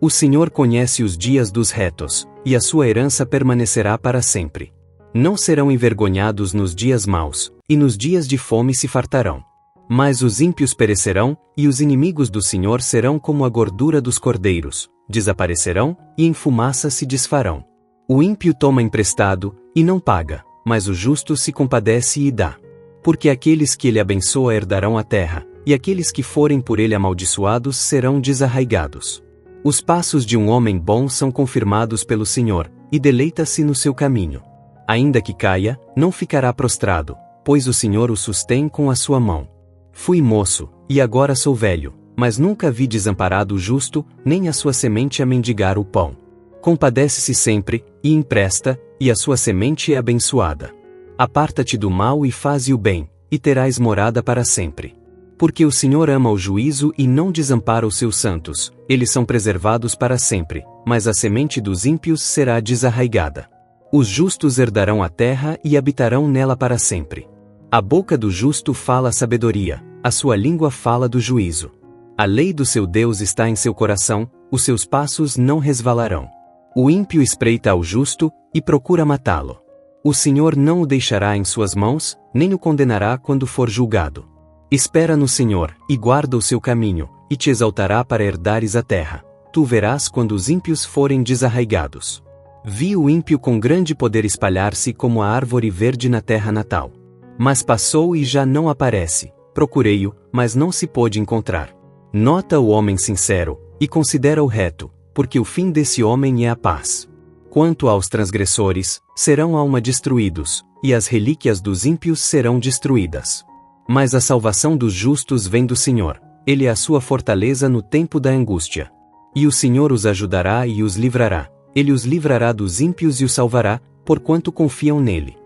O Senhor conhece os dias dos retos, e a sua herança permanecerá para sempre. Não serão envergonhados nos dias maus, e nos dias de fome se fartarão. Mas os ímpios perecerão, e os inimigos do Senhor serão como a gordura dos cordeiros, desaparecerão, e em fumaça se desfarão. O ímpio toma emprestado, e não paga, mas o justo se compadece e dá. Porque aqueles que ele abençoa herdarão a terra, e aqueles que forem por ele amaldiçoados serão desarraigados. Os passos de um homem bom são confirmados pelo Senhor, e deleita-se no seu caminho. Ainda que caia, não ficará prostrado, pois o Senhor o sustém com a sua mão. Fui moço, e agora sou velho, mas nunca vi desamparado o justo, nem a sua semente a mendigar o pão. Compadece-se sempre, e empresta, e a sua semente é abençoada. Aparta-te do mal e faze o bem, e terás morada para sempre. Porque o Senhor ama o juízo e não desampara os seus santos, eles são preservados para sempre, mas a semente dos ímpios será desarraigada. Os justos herdarão a terra e habitarão nela para sempre. A boca do justo fala a sabedoria, a sua língua fala do juízo. A lei do seu Deus está em seu coração, os seus passos não resvalarão. O ímpio espreita ao justo, e procura matá-lo. O Senhor não o deixará em suas mãos, nem o condenará quando for julgado. Espera no Senhor, e guarda o seu caminho, e te exaltará para herdares a terra. Tu verás quando os ímpios forem desarraigados. Vi o ímpio com grande poder espalhar-se como a árvore verde na terra natal. Mas passou e já não aparece. Procurei-o, mas não se pôde encontrar. Nota o homem sincero, e considera o reto, porque o fim desse homem é a paz. Quanto aos transgressores, serão alma destruídos, e as relíquias dos ímpios serão destruídas. Mas a salvação dos justos vem do Senhor, ele é a sua fortaleza no tempo da angústia. E o Senhor os ajudará e os livrará, ele os livrará dos ímpios e os salvará, porquanto confiam nele.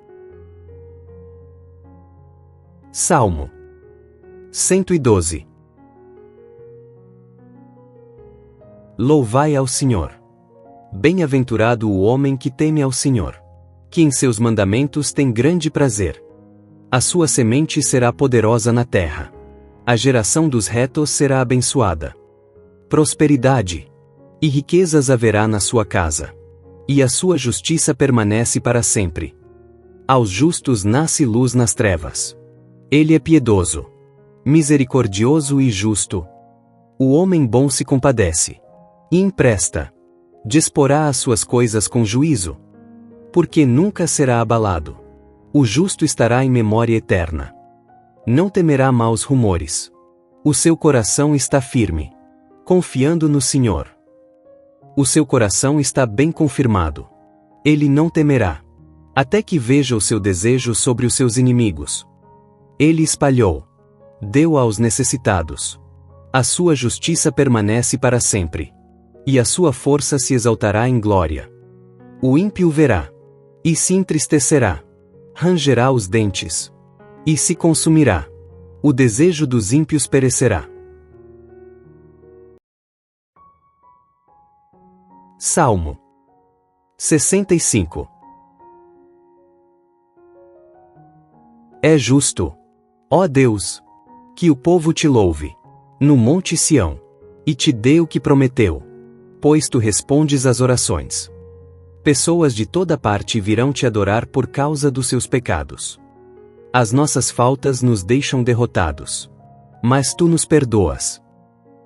Salmo 112. Louvai ao Senhor. Bem-aventurado o homem que teme ao Senhor, que em seus mandamentos tem grande prazer. A sua semente será poderosa na terra. A geração dos retos será abençoada. Prosperidade e riquezas haverá na sua casa. E a sua justiça permanece para sempre. Aos justos nasce luz nas trevas. Ele é piedoso, misericordioso e justo. O homem bom se compadece e empresta. Disporá as suas coisas com juízo, porque nunca será abalado. O justo estará em memória eterna. Não temerá maus rumores. O seu coração está firme, confiando no Senhor. O seu coração está bem confirmado. Ele não temerá, até que veja o seu desejo sobre os seus inimigos. Ele espalhou, deu aos necessitados. A sua justiça permanece para sempre. E a sua força se exaltará em glória. O ímpio verá, e se entristecerá, rangerá os dentes, e se consumirá. O desejo dos ímpios perecerá. Salmo 65. É justo, ó Deus, que o povo te louve, no monte Sião, e te dê o que prometeu. Pois tu respondes às orações. Pessoas de toda parte virão te adorar por causa dos seus pecados. As nossas faltas nos deixam derrotados. Mas tu nos perdoas.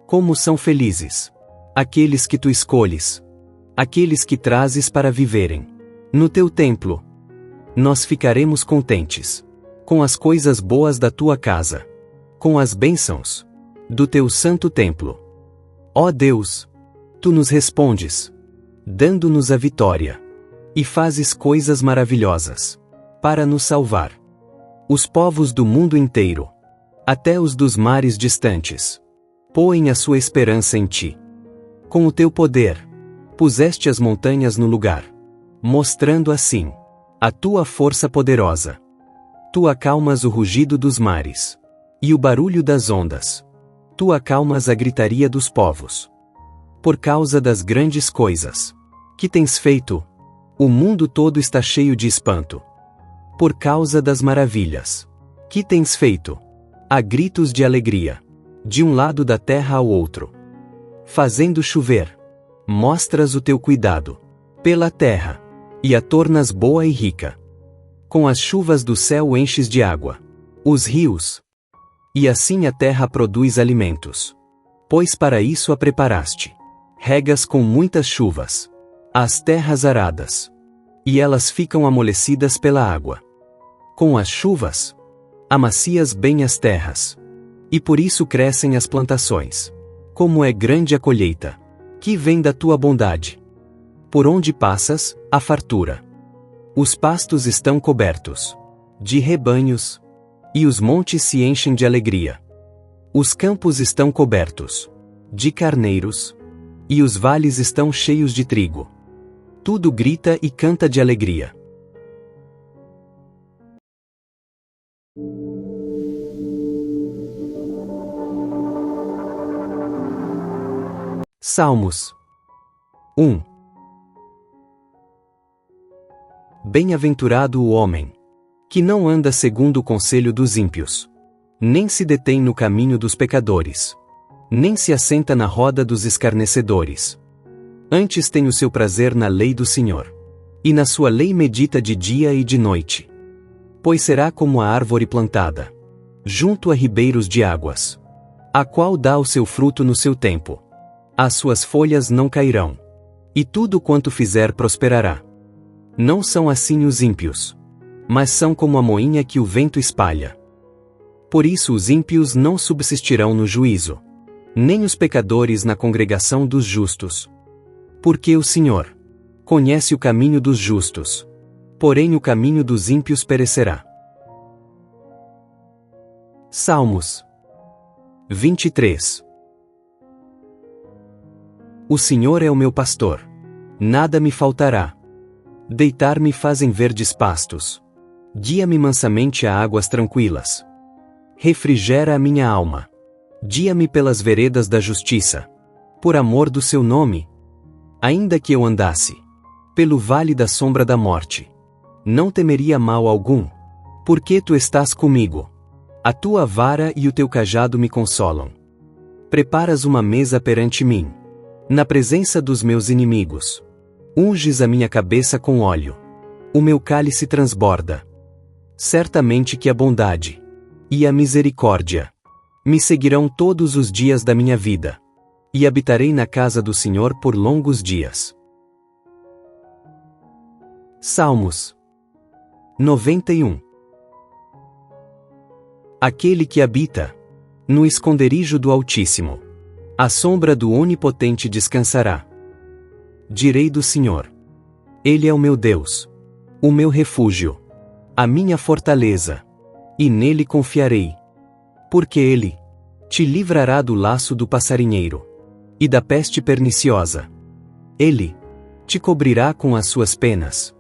Como são felizes aqueles que tu escolhes, aqueles que trazes para viverem no teu templo. Nós ficaremos contentes com as coisas boas da tua casa, com as bênçãos do teu santo templo. Ó Deus, tu nos respondes, dando-nos a vitória, e fazes coisas maravilhosas para nos salvar. Os povos do mundo inteiro, até os dos mares distantes, põem a sua esperança em ti. Com o teu poder, puseste as montanhas no lugar, mostrando assim a tua força poderosa. Tu acalmas o rugido dos mares e o barulho das ondas. Tu acalmas a gritaria dos povos. Por causa das grandes coisas que tens feito, o mundo todo está cheio de espanto. Por causa das maravilhas que tens feito, há gritos de alegria, de um lado da terra ao outro. Fazendo chover, mostras o teu cuidado pela terra, e a tornas boa e rica. Com as chuvas do céu enches de água os rios, e assim a terra produz alimentos. Pois para isso a preparaste. Regas com muitas chuvas as terras aradas, e elas ficam amolecidas pela água. Com as chuvas, amacias bem as terras, e por isso crescem as plantações. Como é grande a colheita, que vem da tua bondade. Por onde passas, há fartura. Os pastos estão cobertos de rebanhos, e os montes se enchem de alegria. Os campos estão cobertos de carneiros, e os vales estão cheios de trigo. Tudo grita e canta de alegria. Salmos 1. Bem-aventurado o homem que não anda segundo o conselho dos ímpios, nem se detém no caminho dos pecadores, nem se assenta na roda dos escarnecedores. Antes tem o seu prazer na lei do Senhor, e na sua lei medita de dia e de noite. Pois será como a árvore plantada junto a ribeiros de águas, a qual dá o seu fruto no seu tempo. As suas folhas não cairão, e tudo quanto fizer prosperará. Não são assim os ímpios, mas são como a moinha que o vento espalha. Por isso os ímpios não subsistirão no juízo, nem os pecadores na congregação dos justos. Porque o Senhor conhece o caminho dos justos, porém o caminho dos ímpios perecerá. Salmos 23. O Senhor é o meu pastor, nada me faltará. Deitar-me fazem verdes pastos, guia-me mansamente a águas tranquilas. Refrigera a minha alma, guia-me pelas veredas da justiça, por amor do seu nome. Ainda que eu andasse pelo vale da sombra da morte, não temeria mal algum, porque tu estás comigo. A tua vara e o teu cajado me consolam. Preparas uma mesa perante mim, na presença dos meus inimigos. Unges a minha cabeça com óleo. O meu cálice transborda. Certamente que a bondade e a misericórdia me seguirão todos os dias da minha vida, e habitarei na casa do Senhor por longos dias. Salmos 91. Aquele que habita no esconderijo do Altíssimo, à sombra do Onipotente descansará. Direi do Senhor: Ele é o meu Deus, o meu refúgio, a minha fortaleza, e nele confiarei. Porque ele te livrará do laço do passarinheiro e da peste perniciosa. Ele te cobrirá com as suas penas,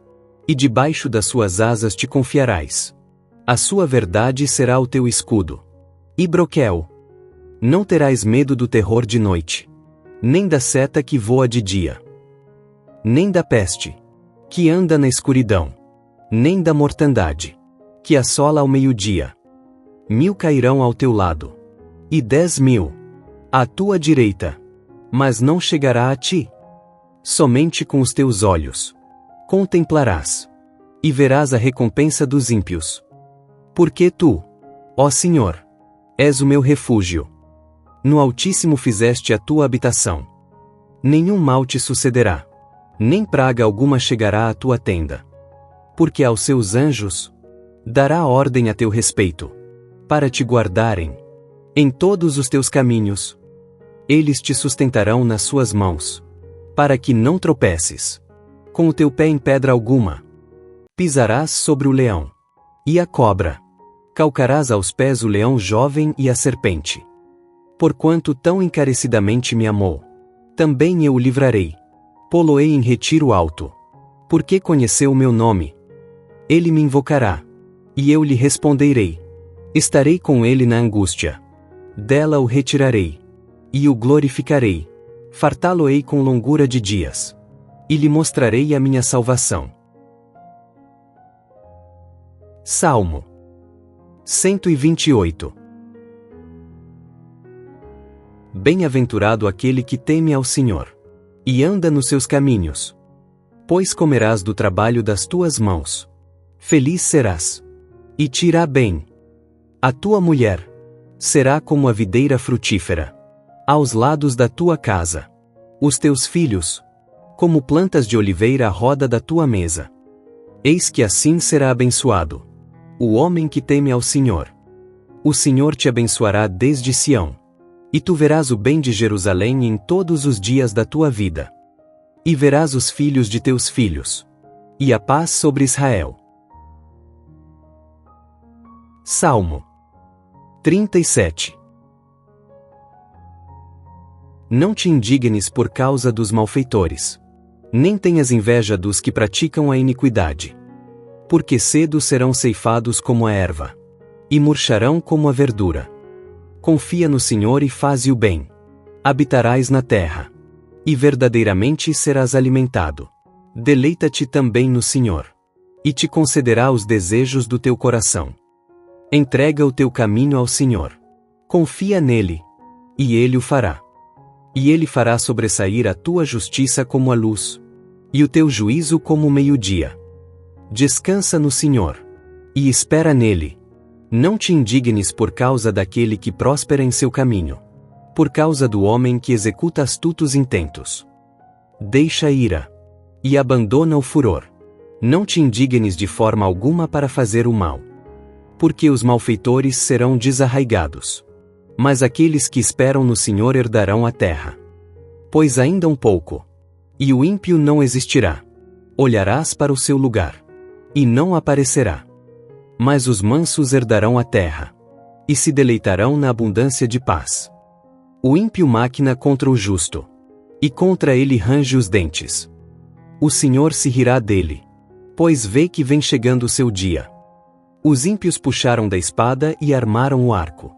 e debaixo das suas asas te confiarás. A sua verdade será o teu escudo e broquel. Não terás medo do terror de noite, nem da seta que voa de dia, nem da peste que anda na escuridão, nem da mortandade que assola ao meio-dia. 1000 cairão ao teu lado, e 10.000 à tua direita, mas não chegará a ti. Somente com os teus olhos contemplarás, e verás a recompensa dos ímpios. Porque tu, ó Senhor, és o meu refúgio. No Altíssimo fizeste a tua habitação. Nenhum mal te sucederá, nem praga alguma chegará à tua tenda. Porque aos seus anjos dará ordem a teu respeito, para te guardarem em todos os teus caminhos. Eles te sustentarão nas suas mãos, para que não tropeces com o teu pé em pedra alguma. Pisarás sobre o leão e a cobra, calcarás aos pés o leão jovem e a serpente. Porquanto tão encarecidamente me amou, também eu o livrarei. Pô-lo-ei em retiro alto, porque conheceu o meu nome. Ele me invocará, e eu lhe responderei. Estarei com ele na angústia. Dela o retirarei, e o glorificarei. Fartá-lo-ei com longura de dias, e lhe mostrarei a minha salvação. Salmo 128. Bem-aventurado aquele que teme ao Senhor, e anda nos seus caminhos. Pois comerás do trabalho das tuas mãos. Feliz serás, e te irá bem. A tua mulher será como a videira frutífera aos lados da tua casa. Os teus filhos, como plantas de oliveira à roda da tua mesa. Eis que assim será abençoado o homem que teme ao Senhor. O Senhor te abençoará desde Sião, e tu verás o bem de Jerusalém em todos os dias da tua vida. E verás os filhos de teus filhos, e a paz sobre Israel. Salmo 37. Não te indignes por causa dos malfeitores, nem tenhas inveja dos que praticam a iniquidade. Porque cedo serão ceifados como a erva, e murcharão como a verdura. Confia no Senhor e faze o bem. Habitarás na terra, e verdadeiramente serás alimentado. Deleita-te também no Senhor, e te concederá os desejos do teu coração. Entrega o teu caminho ao Senhor. Confia nele, e ele o fará. E ele fará sobressair a tua justiça como a luz, e o teu juízo como o meio-dia. Descansa no Senhor, e espera nele. Não te indignes por causa daquele que prospera em seu caminho, por causa do homem que executa astutos intentos. Deixa a ira, e abandona o furor. Não te indignes de forma alguma para fazer o mal, porque os malfeitores serão desarraigados. Mas aqueles que esperam no Senhor herdarão a terra. Pois ainda um pouco, e o ímpio não existirá. Olharás para o seu lugar, e não aparecerá. Mas os mansos herdarão a terra, e se deleitarão na abundância de paz. O ímpio maquina contra o justo, e contra ele range os dentes. O Senhor se rirá dele, pois vê que vem chegando o seu dia. Os ímpios puxaram da espada e armaram o arco,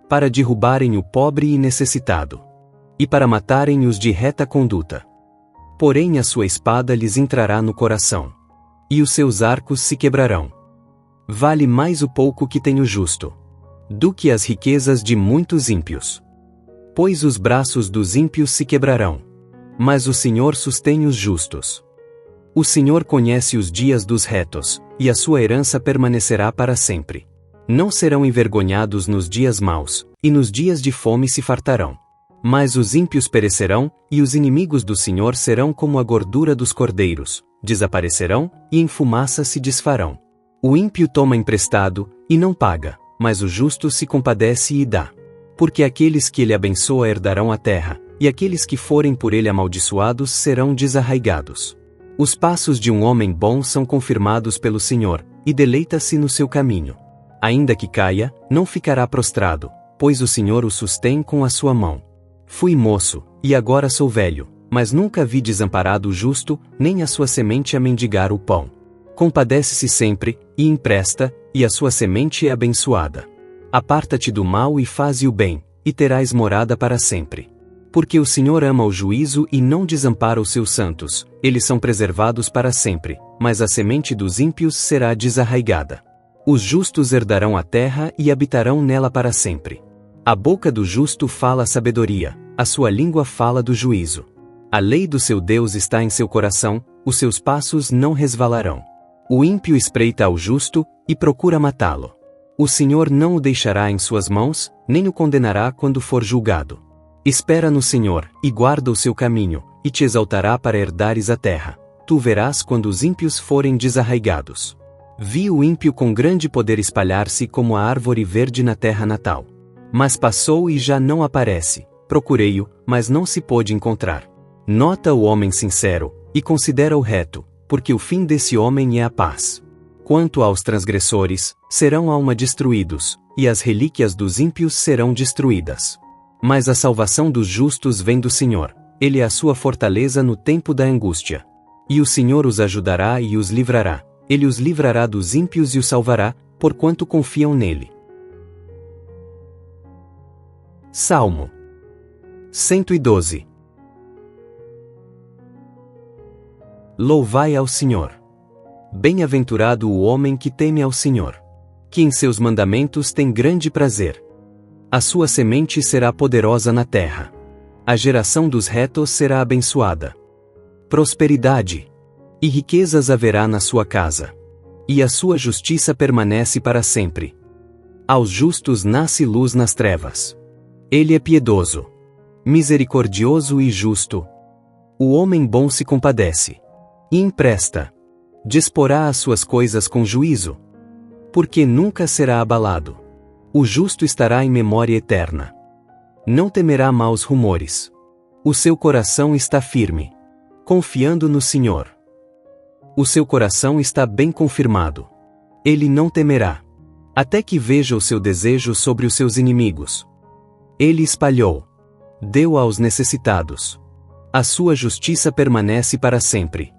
para derrubarem o pobre e necessitado, e para matarem os de reta conduta. Porém a sua espada lhes entrará no coração, e os seus arcos se quebrarão. Vale mais o pouco que tem o justo, do que as riquezas de muitos ímpios. Pois os braços dos ímpios se quebrarão, mas o Senhor sustém os justos. O Senhor conhece os dias dos retos, e a sua herança permanecerá para sempre. Não serão envergonhados nos dias maus, e nos dias de fome se fartarão. Mas os ímpios perecerão, e os inimigos do Senhor serão como a gordura dos cordeiros, desaparecerão, e em fumaça se desfarão. O ímpio toma emprestado, e não paga, mas o justo se compadece e dá. Porque aqueles que ele abençoa herdarão a terra, e aqueles que forem por ele amaldiçoados serão desarraigados. Os passos de um homem bom são confirmados pelo Senhor, e deleita-se no seu caminho. Ainda que caia, não ficará prostrado, pois o Senhor o sustém com a sua mão. Fui moço, e agora sou velho, mas nunca vi desamparado o justo, nem a sua semente a mendigar o pão. Compadece-se sempre, e empresta, e a sua semente é abençoada. Aparta-te do mal e faze o bem, e terás morada para sempre. Porque o Senhor ama o juízo e não desampara os seus santos, eles são preservados para sempre, mas a semente dos ímpios será desarraigada. Os justos herdarão a terra e habitarão nela para sempre. A boca do justo fala sabedoria, a sua língua fala do juízo. A lei do seu Deus está em seu coração, os seus passos não resvalarão. O ímpio espreita ao justo, e procura matá-lo. O Senhor não o deixará em suas mãos, nem o condenará quando for julgado. Espera no Senhor, e guarda o seu caminho, e te exaltará para herdares a terra. Tu verás quando os ímpios forem desarraigados. Vi o ímpio com grande poder espalhar-se como a árvore verde na terra natal. Mas passou e já não aparece. Procurei-o, mas não se pôde encontrar. Nota o homem sincero, e considera o reto, porque o fim desse homem é a paz. Quanto aos transgressores, serão alma destruídos, e as relíquias dos ímpios serão destruídas. Mas a salvação dos justos vem do Senhor, ele é a sua fortaleza no tempo da angústia. E o Senhor os ajudará e os livrará, ele os livrará dos ímpios e os salvará, porquanto confiam nele. Salmo 112. Louvai ao Senhor. Bem-aventurado o homem que teme ao Senhor, que em seus mandamentos tem grande prazer. A sua semente será poderosa na terra. A geração dos retos será abençoada. Prosperidade e riquezas haverá na sua casa, e a sua justiça permanece para sempre. Aos justos nasce luz nas trevas. Ele é piedoso, misericordioso e justo. O homem bom se compadece e empresta. Disporá as suas coisas com juízo, porque nunca será abalado. O justo estará em memória eterna. Não temerá maus rumores. O seu coração está firme, confiando no Senhor. O seu coração está bem confirmado. Ele não temerá. até que veja o seu desejo sobre os seus inimigos. Ele espalhou, deu aos necessitados. A sua justiça permanece para sempre,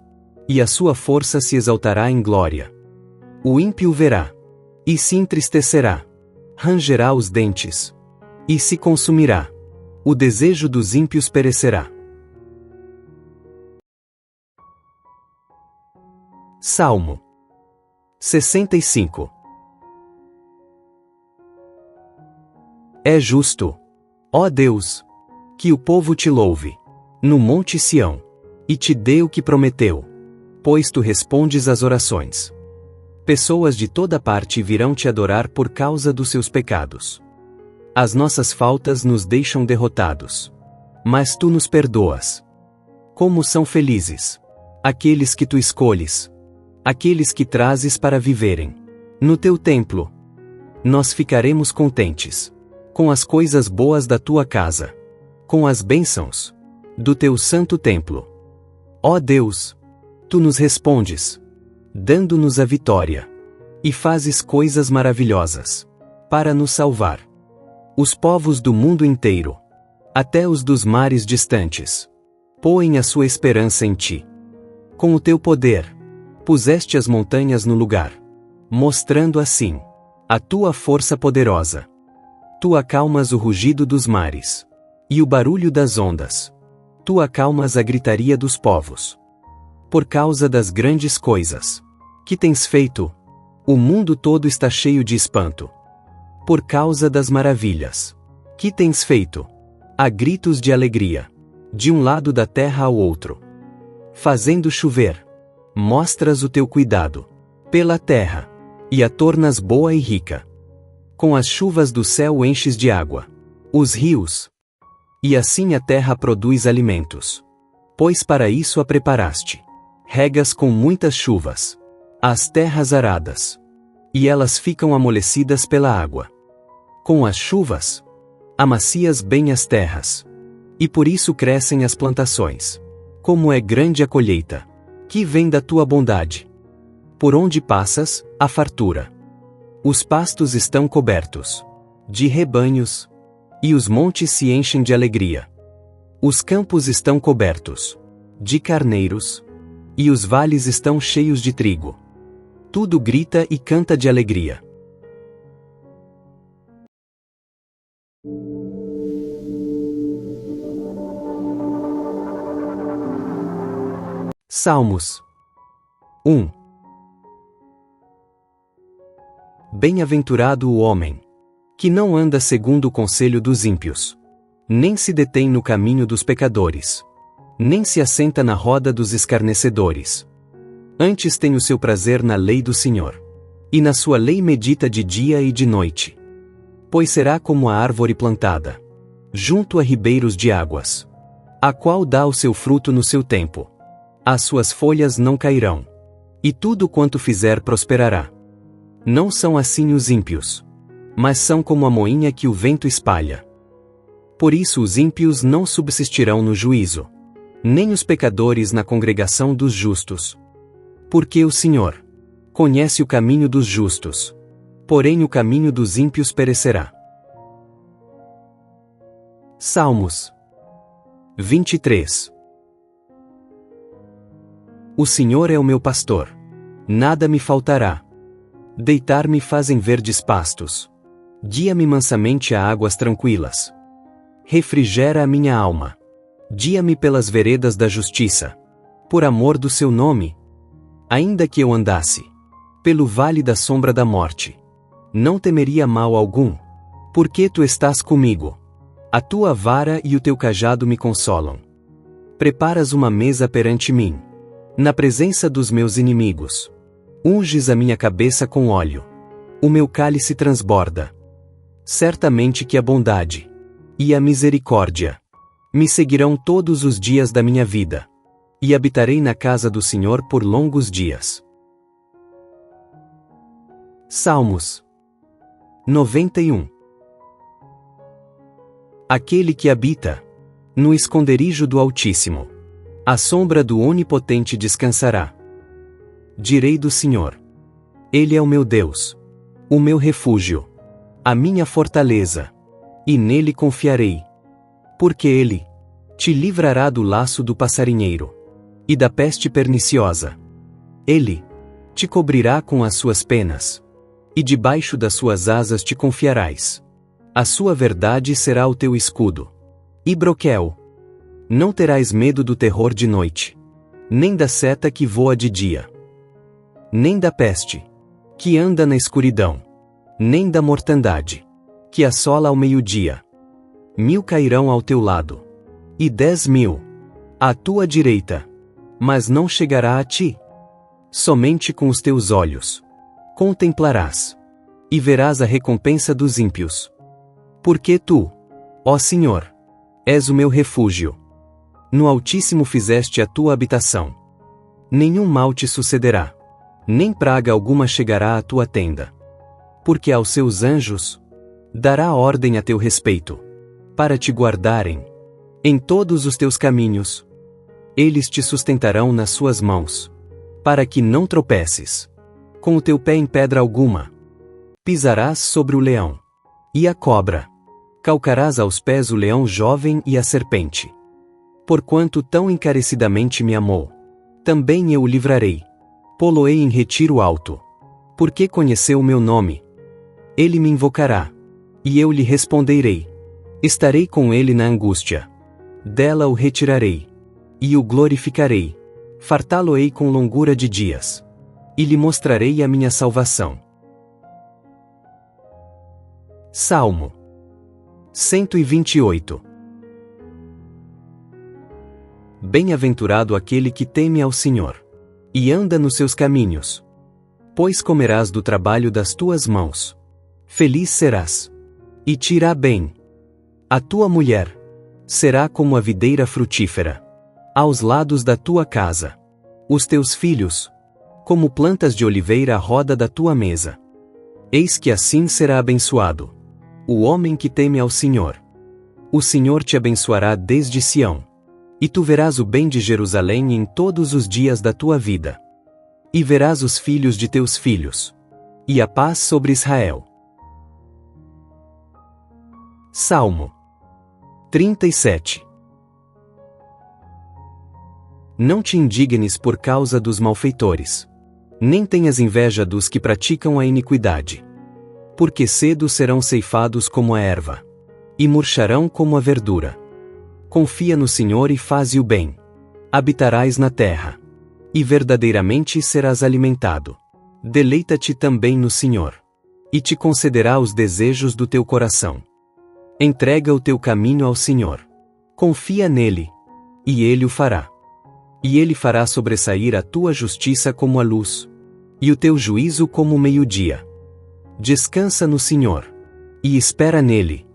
e a sua força se exaltará em glória. O ímpio verá, e se entristecerá, rangerá os dentes, e se consumirá. O desejo dos ímpios perecerá. Salmo 65. É justo, ó Deus, que o povo te louve, no monte Sião, e te dê o que prometeu, pois tu respondes às orações. Pessoas de toda parte virão te adorar por causa dos seus pecados. As nossas faltas nos deixam derrotados, mas tu nos perdoas. Como são felizes aqueles que tu escolhes, aqueles que trazes para viverem no teu templo. Nós ficaremos contentes com as coisas boas da tua casa, com as bênçãos do teu santo templo. Ó Deus, tu nos respondes, dando-nos a vitória, e fazes coisas maravilhosas para nos salvar. Os povos do mundo inteiro, até os dos mares distantes, põem a sua esperança em ti. Com o teu poder, puseste as montanhas no lugar, mostrando assim a tua força poderosa. Tu acalmas o rugido dos mares e o barulho das ondas. Tu acalmas a gritaria dos povos. Por causa das grandes coisas que tens feito, o mundo todo está cheio de espanto. Por causa das maravilhas que tens feito, há gritos de alegria, de um lado da terra ao outro. Fazendo chover, mostras o teu cuidado pela terra, e a tornas boa e rica. Com as chuvas do céu enches de água os rios, e assim a terra produz alimentos. Pois para isso a preparaste. Regas com muitas chuvas as terras aradas, e elas ficam amolecidas pela água. Com as chuvas, amacias bem as terras, e por isso crescem as plantações. Como é grande a colheita que vem da tua bondade. Por onde passas, há fartura. Os pastos estão cobertos de rebanhos, e os montes se enchem de alegria. Os campos estão cobertos de carneiros, e os vales estão cheios de trigo. Tudo grita e canta de alegria. Salmos 1. Bem-aventurado o homem que não anda segundo o conselho dos ímpios, nem se detém no caminho dos pecadores, nem se assenta na roda dos escarnecedores. Antes tem o seu prazer na lei do Senhor, e na sua lei medita de dia e de noite. Pois será como a árvore plantada junto a ribeiros de águas, a qual dá o seu fruto no seu tempo. As suas folhas não cairão, e tudo quanto fizer prosperará. Não são assim os ímpios, mas são como a moinha que o vento espalha. Por isso os ímpios não subsistirão no juízo, nem os pecadores na congregação dos justos. Porque o Senhor conhece o caminho dos justos, porém o caminho dos ímpios perecerá. Salmos 23. O Senhor é o meu pastor, nada me faltará. Deitar-me fazem verdes pastos, guia-me mansamente a águas tranquilas. Refrigera a minha alma, guia-me pelas veredas da justiça, por amor do seu nome. Ainda que eu andasse pelo vale da sombra da morte, não temeria mal algum, porque tu estás comigo. A tua vara e o teu cajado me consolam. Preparas uma mesa perante mim, na presença dos meus inimigos. Unges a minha cabeça com óleo. O meu cálice transborda. Certamente que a bondade e a misericórdia me seguirão todos os dias da minha vida, e habitarei na casa do Senhor por longos dias. Salmos 91. Aquele que habita no esconderijo do Altíssimo, à sombra do Onipotente descansará. Direi do Senhor: Ele é o meu Deus, o meu refúgio, a minha fortaleza, e nele confiarei. Porque ele te livrará do laço do passarinheiro e da peste perniciosa. Ele te cobrirá com as suas penas, e debaixo das suas asas te confiarás. A sua verdade será o teu escudo e broquel. Não terás medo do terror de noite, nem da seta que voa de dia, nem da peste que anda na escuridão, nem da mortandade que assola ao meio-dia. 1000 cairão ao teu lado, e 10.000 à tua direita, mas não chegará a ti. Somente com os teus olhos contemplarás, e verás a recompensa dos ímpios. Porque tu, ó Senhor, és o meu refúgio. No Altíssimo fizeste a tua habitação. Nenhum mal te sucederá, nem praga alguma chegará à tua tenda. Porque aos seus anjos dará ordem a teu respeito, para te guardarem em todos os teus caminhos. Eles te sustentarão nas suas mãos, para que não tropeces com o teu pé em pedra alguma. Pisarás sobre o leão e a cobra, calcarás aos pés o leão jovem e a serpente. Porquanto tão encarecidamente me amou, também eu o livrarei. Pô-lo-ei em retiro alto, porque conheceu o meu nome. Ele me invocará, e eu lhe responderei. Estarei com ele na angústia. Dela o retirarei, e o glorificarei. Fartá-lo-ei com longura de dias, e lhe mostrarei a minha salvação. Salmo 128. Bem-aventurado aquele que teme ao Senhor, e anda nos seus caminhos. Pois comerás do trabalho das tuas mãos. Feliz serás, e te irá bem. A tua mulher será como a videira frutífera aos lados da tua casa. Os teus filhos, como plantas de oliveira à roda da tua mesa. Eis que assim será abençoado o homem que teme ao Senhor. O Senhor te abençoará desde Sião, e tu verás o bem de Jerusalém em todos os dias da tua vida. E verás os filhos de teus filhos, e a paz sobre Israel. Salmo 37. Não te indignes por causa dos malfeitores, nem tenhas inveja dos que praticam a iniquidade. Porque cedo serão ceifados como a erva, e murcharão como a verdura. Confia no Senhor e faze o bem. Habitarás na terra, e verdadeiramente serás alimentado. Deleita-te também no Senhor, e te concederá os desejos do teu coração. Entrega o teu caminho ao Senhor. Confia nele, e ele o fará. E ele fará sobressair a tua justiça como a luz, e o teu juízo como o meio-dia. Descansa no Senhor, e espera nele.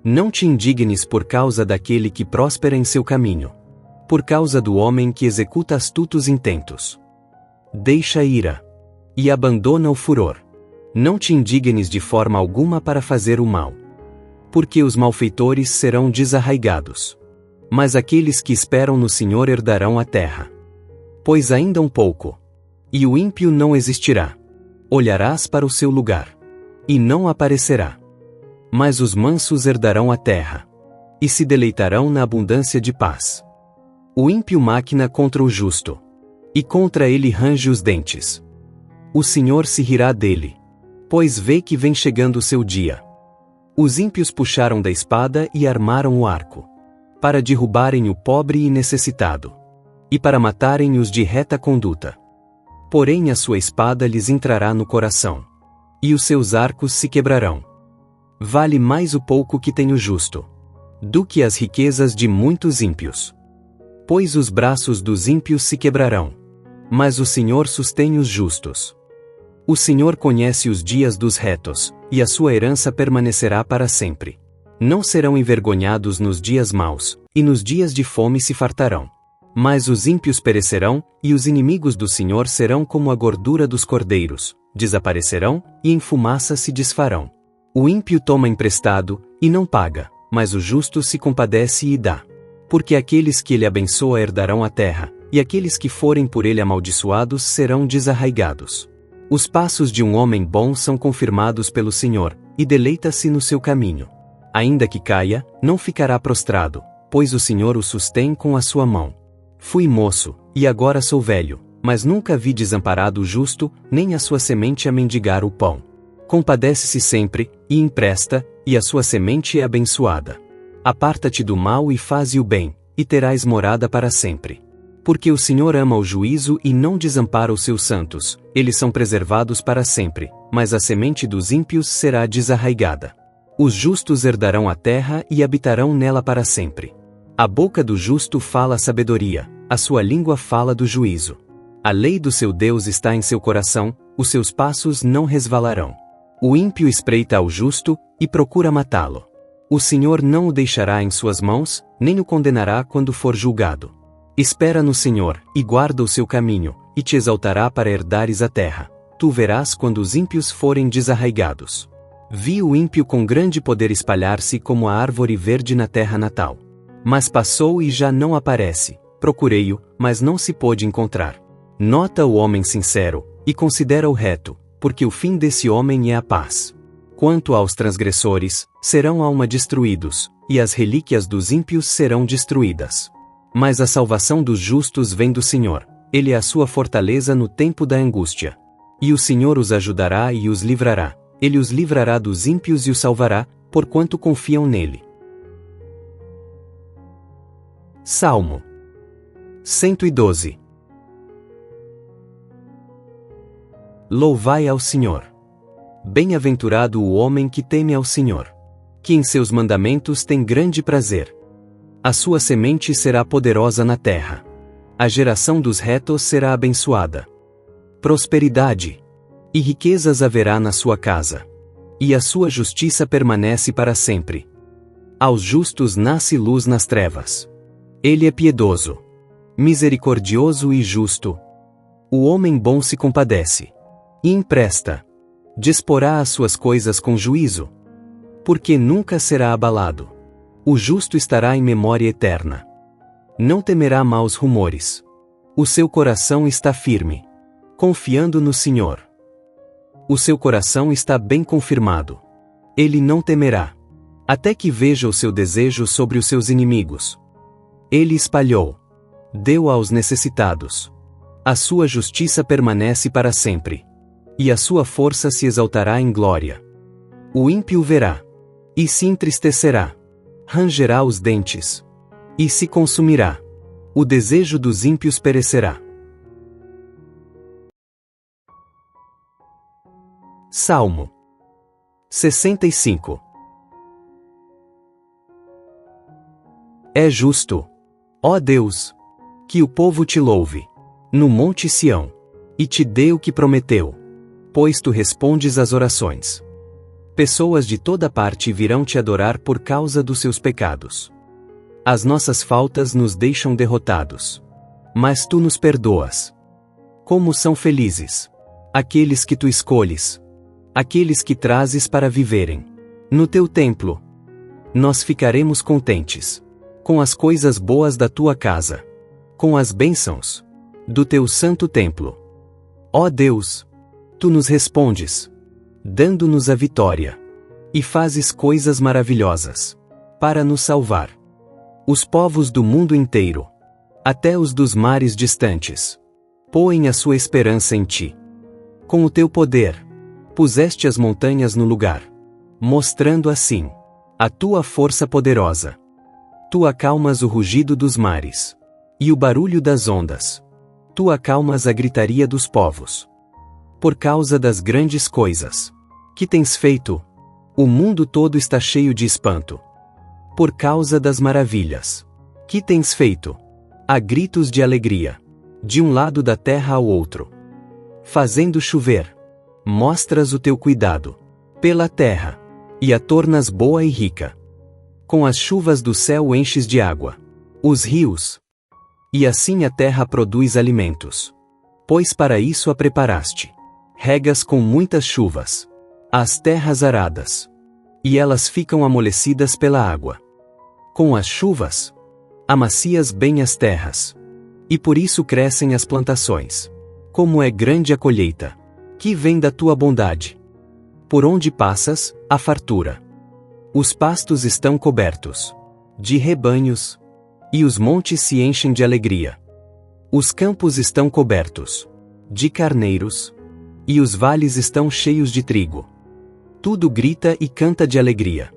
Não te indignes por causa daquele que prospera em seu caminho, por causa do homem que executa astutos intentos. Deixa a ira, e abandona o furor. Não te indignes de forma alguma para fazer o mal, porque os malfeitores serão desarraigados. Mas aqueles que esperam no Senhor herdarão a terra. Pois ainda um pouco, e o ímpio não existirá. Olharás para o seu lugar, e não aparecerá. Mas os mansos herdarão a terra, e se deleitarão na abundância de paz. O ímpio maquina contra o justo, e contra ele range os dentes. O Senhor se rirá dele, pois vê que vem chegando o seu dia. Os ímpios puxaram da espada e armaram o arco, para derrubarem o pobre e necessitado, e para matarem os de reta conduta. Porém a sua espada lhes entrará no coração, e os seus arcos se quebrarão. Vale mais o pouco que tem o justo, do que as riquezas de muitos ímpios. Pois os braços dos ímpios se quebrarão, mas o Senhor sustém os justos. O Senhor conhece os dias dos retos, e a sua herança permanecerá para sempre. Não serão envergonhados nos dias maus, e nos dias de fome se fartarão. Mas os ímpios perecerão, e os inimigos do Senhor serão como a gordura dos cordeiros, desaparecerão, e em fumaça se desfarão. O ímpio toma emprestado, e não paga, mas o justo se compadece e dá. Porque aqueles que ele abençoa herdarão a terra, e aqueles que forem por ele amaldiçoados serão desarraigados. Os passos de um homem bom são confirmados pelo Senhor, e deleita-se no seu caminho. Ainda que caia, não ficará prostrado, pois o Senhor o sustém com a sua mão. Fui moço, e agora sou velho, mas nunca vi desamparado o justo, nem a sua semente a mendigar o pão. Compadece-se sempre, e empresta, e a sua semente é abençoada. Aparta-te do mal e faze o bem, e terás morada para sempre. Porque o Senhor ama o juízo e não desampara os seus santos, eles são preservados para sempre, mas a semente dos ímpios será desarraigada. Os justos herdarão a terra e habitarão nela para sempre. A boca do justo fala a sabedoria, a sua língua fala do juízo. A lei do seu Deus está em seu coração, os seus passos não resvalarão. O ímpio espreita ao justo, e procura matá-lo. O Senhor não o deixará em suas mãos, nem o condenará quando for julgado. Espera no Senhor, e guarda o seu caminho, e te exaltará para herdares a terra. Tu verás quando os ímpios forem desarraigados. Vi o ímpio com grande poder espalhar-se como a árvore verde na terra natal. Mas passou e já não aparece. Procurei-o, mas não se pôde encontrar. Nota o homem sincero, e considera o reto, porque o fim desse homem é a paz. Quanto aos transgressores, serão alma destruídos, e as relíquias dos ímpios serão destruídas. Mas a salvação dos justos vem do Senhor, Ele é a sua fortaleza no tempo da angústia. E o Senhor os ajudará e os livrará, Ele os livrará dos ímpios e os salvará, porquanto confiam nele. Salmo 112. Louvai ao Senhor. Bem-aventurado o homem que teme ao Senhor, que em seus mandamentos tem grande prazer. A sua semente será poderosa na terra. A geração dos retos será abençoada. Prosperidade e riquezas haverá na sua casa. E a sua justiça permanece para sempre. Aos justos nasce luz nas trevas. Ele é piedoso, misericordioso e justo. O homem bom se compadece e empresta. Disporá as suas coisas com juízo, porque nunca será abalado. O justo estará em memória eterna. Não temerá maus rumores. O seu coração está firme, confiando no Senhor. O seu coração está bem confirmado. Ele não temerá, até que veja o seu desejo sobre os seus inimigos. Ele espalhou, deu aos necessitados. A sua justiça permanece para sempre, e a sua força se exaltará em glória. O ímpio verá, e se entristecerá. Rangerá os dentes, e se consumirá. O desejo dos ímpios perecerá. Salmo 65. É justo, ó Deus, que o povo te louve, no monte Sião, e te dê o que prometeu, pois tu respondes às orações. Pessoas de toda parte virão te adorar por causa dos seus pecados. As nossas faltas nos deixam derrotados. Mas tu nos perdoas. Como são felizes aqueles que tu escolhes, aqueles que trazes para viverem no teu templo. Nós ficaremos contentes com as coisas boas da tua casa, com as bênçãos do teu santo templo. Ó Deus, tu nos respondes, dando-nos a vitória, e fazes coisas maravilhosas para nos salvar. Os povos do mundo inteiro, até os dos mares distantes, põem a sua esperança em ti. Com o teu poder, puseste as montanhas no lugar, mostrando assim a tua força poderosa. Tu acalmas o rugido dos mares e o barulho das ondas. Tu acalmas a gritaria dos povos. Por causa das grandes coisas que tens feito, o mundo todo está cheio de espanto. Por causa das maravilhas que tens feito, há gritos de alegria, de um lado da terra ao outro. Fazendo chover, mostras o teu cuidado pela terra, e a tornas boa e rica. Com as chuvas do céu enches de água os rios, e assim a terra produz alimentos. Pois para isso a preparaste. Regas com muitas chuvas as terras aradas, e elas ficam amolecidas pela água. Com as chuvas, amacias bem as terras, e por isso crescem as plantações. Como é grande a colheita, que vem da tua bondade. Por onde passas, há fartura. Os pastos estão cobertos de rebanhos, e os montes se enchem de alegria. Os campos estão cobertos de carneiros, e os vales estão cheios de trigo. Tudo grita e canta de alegria.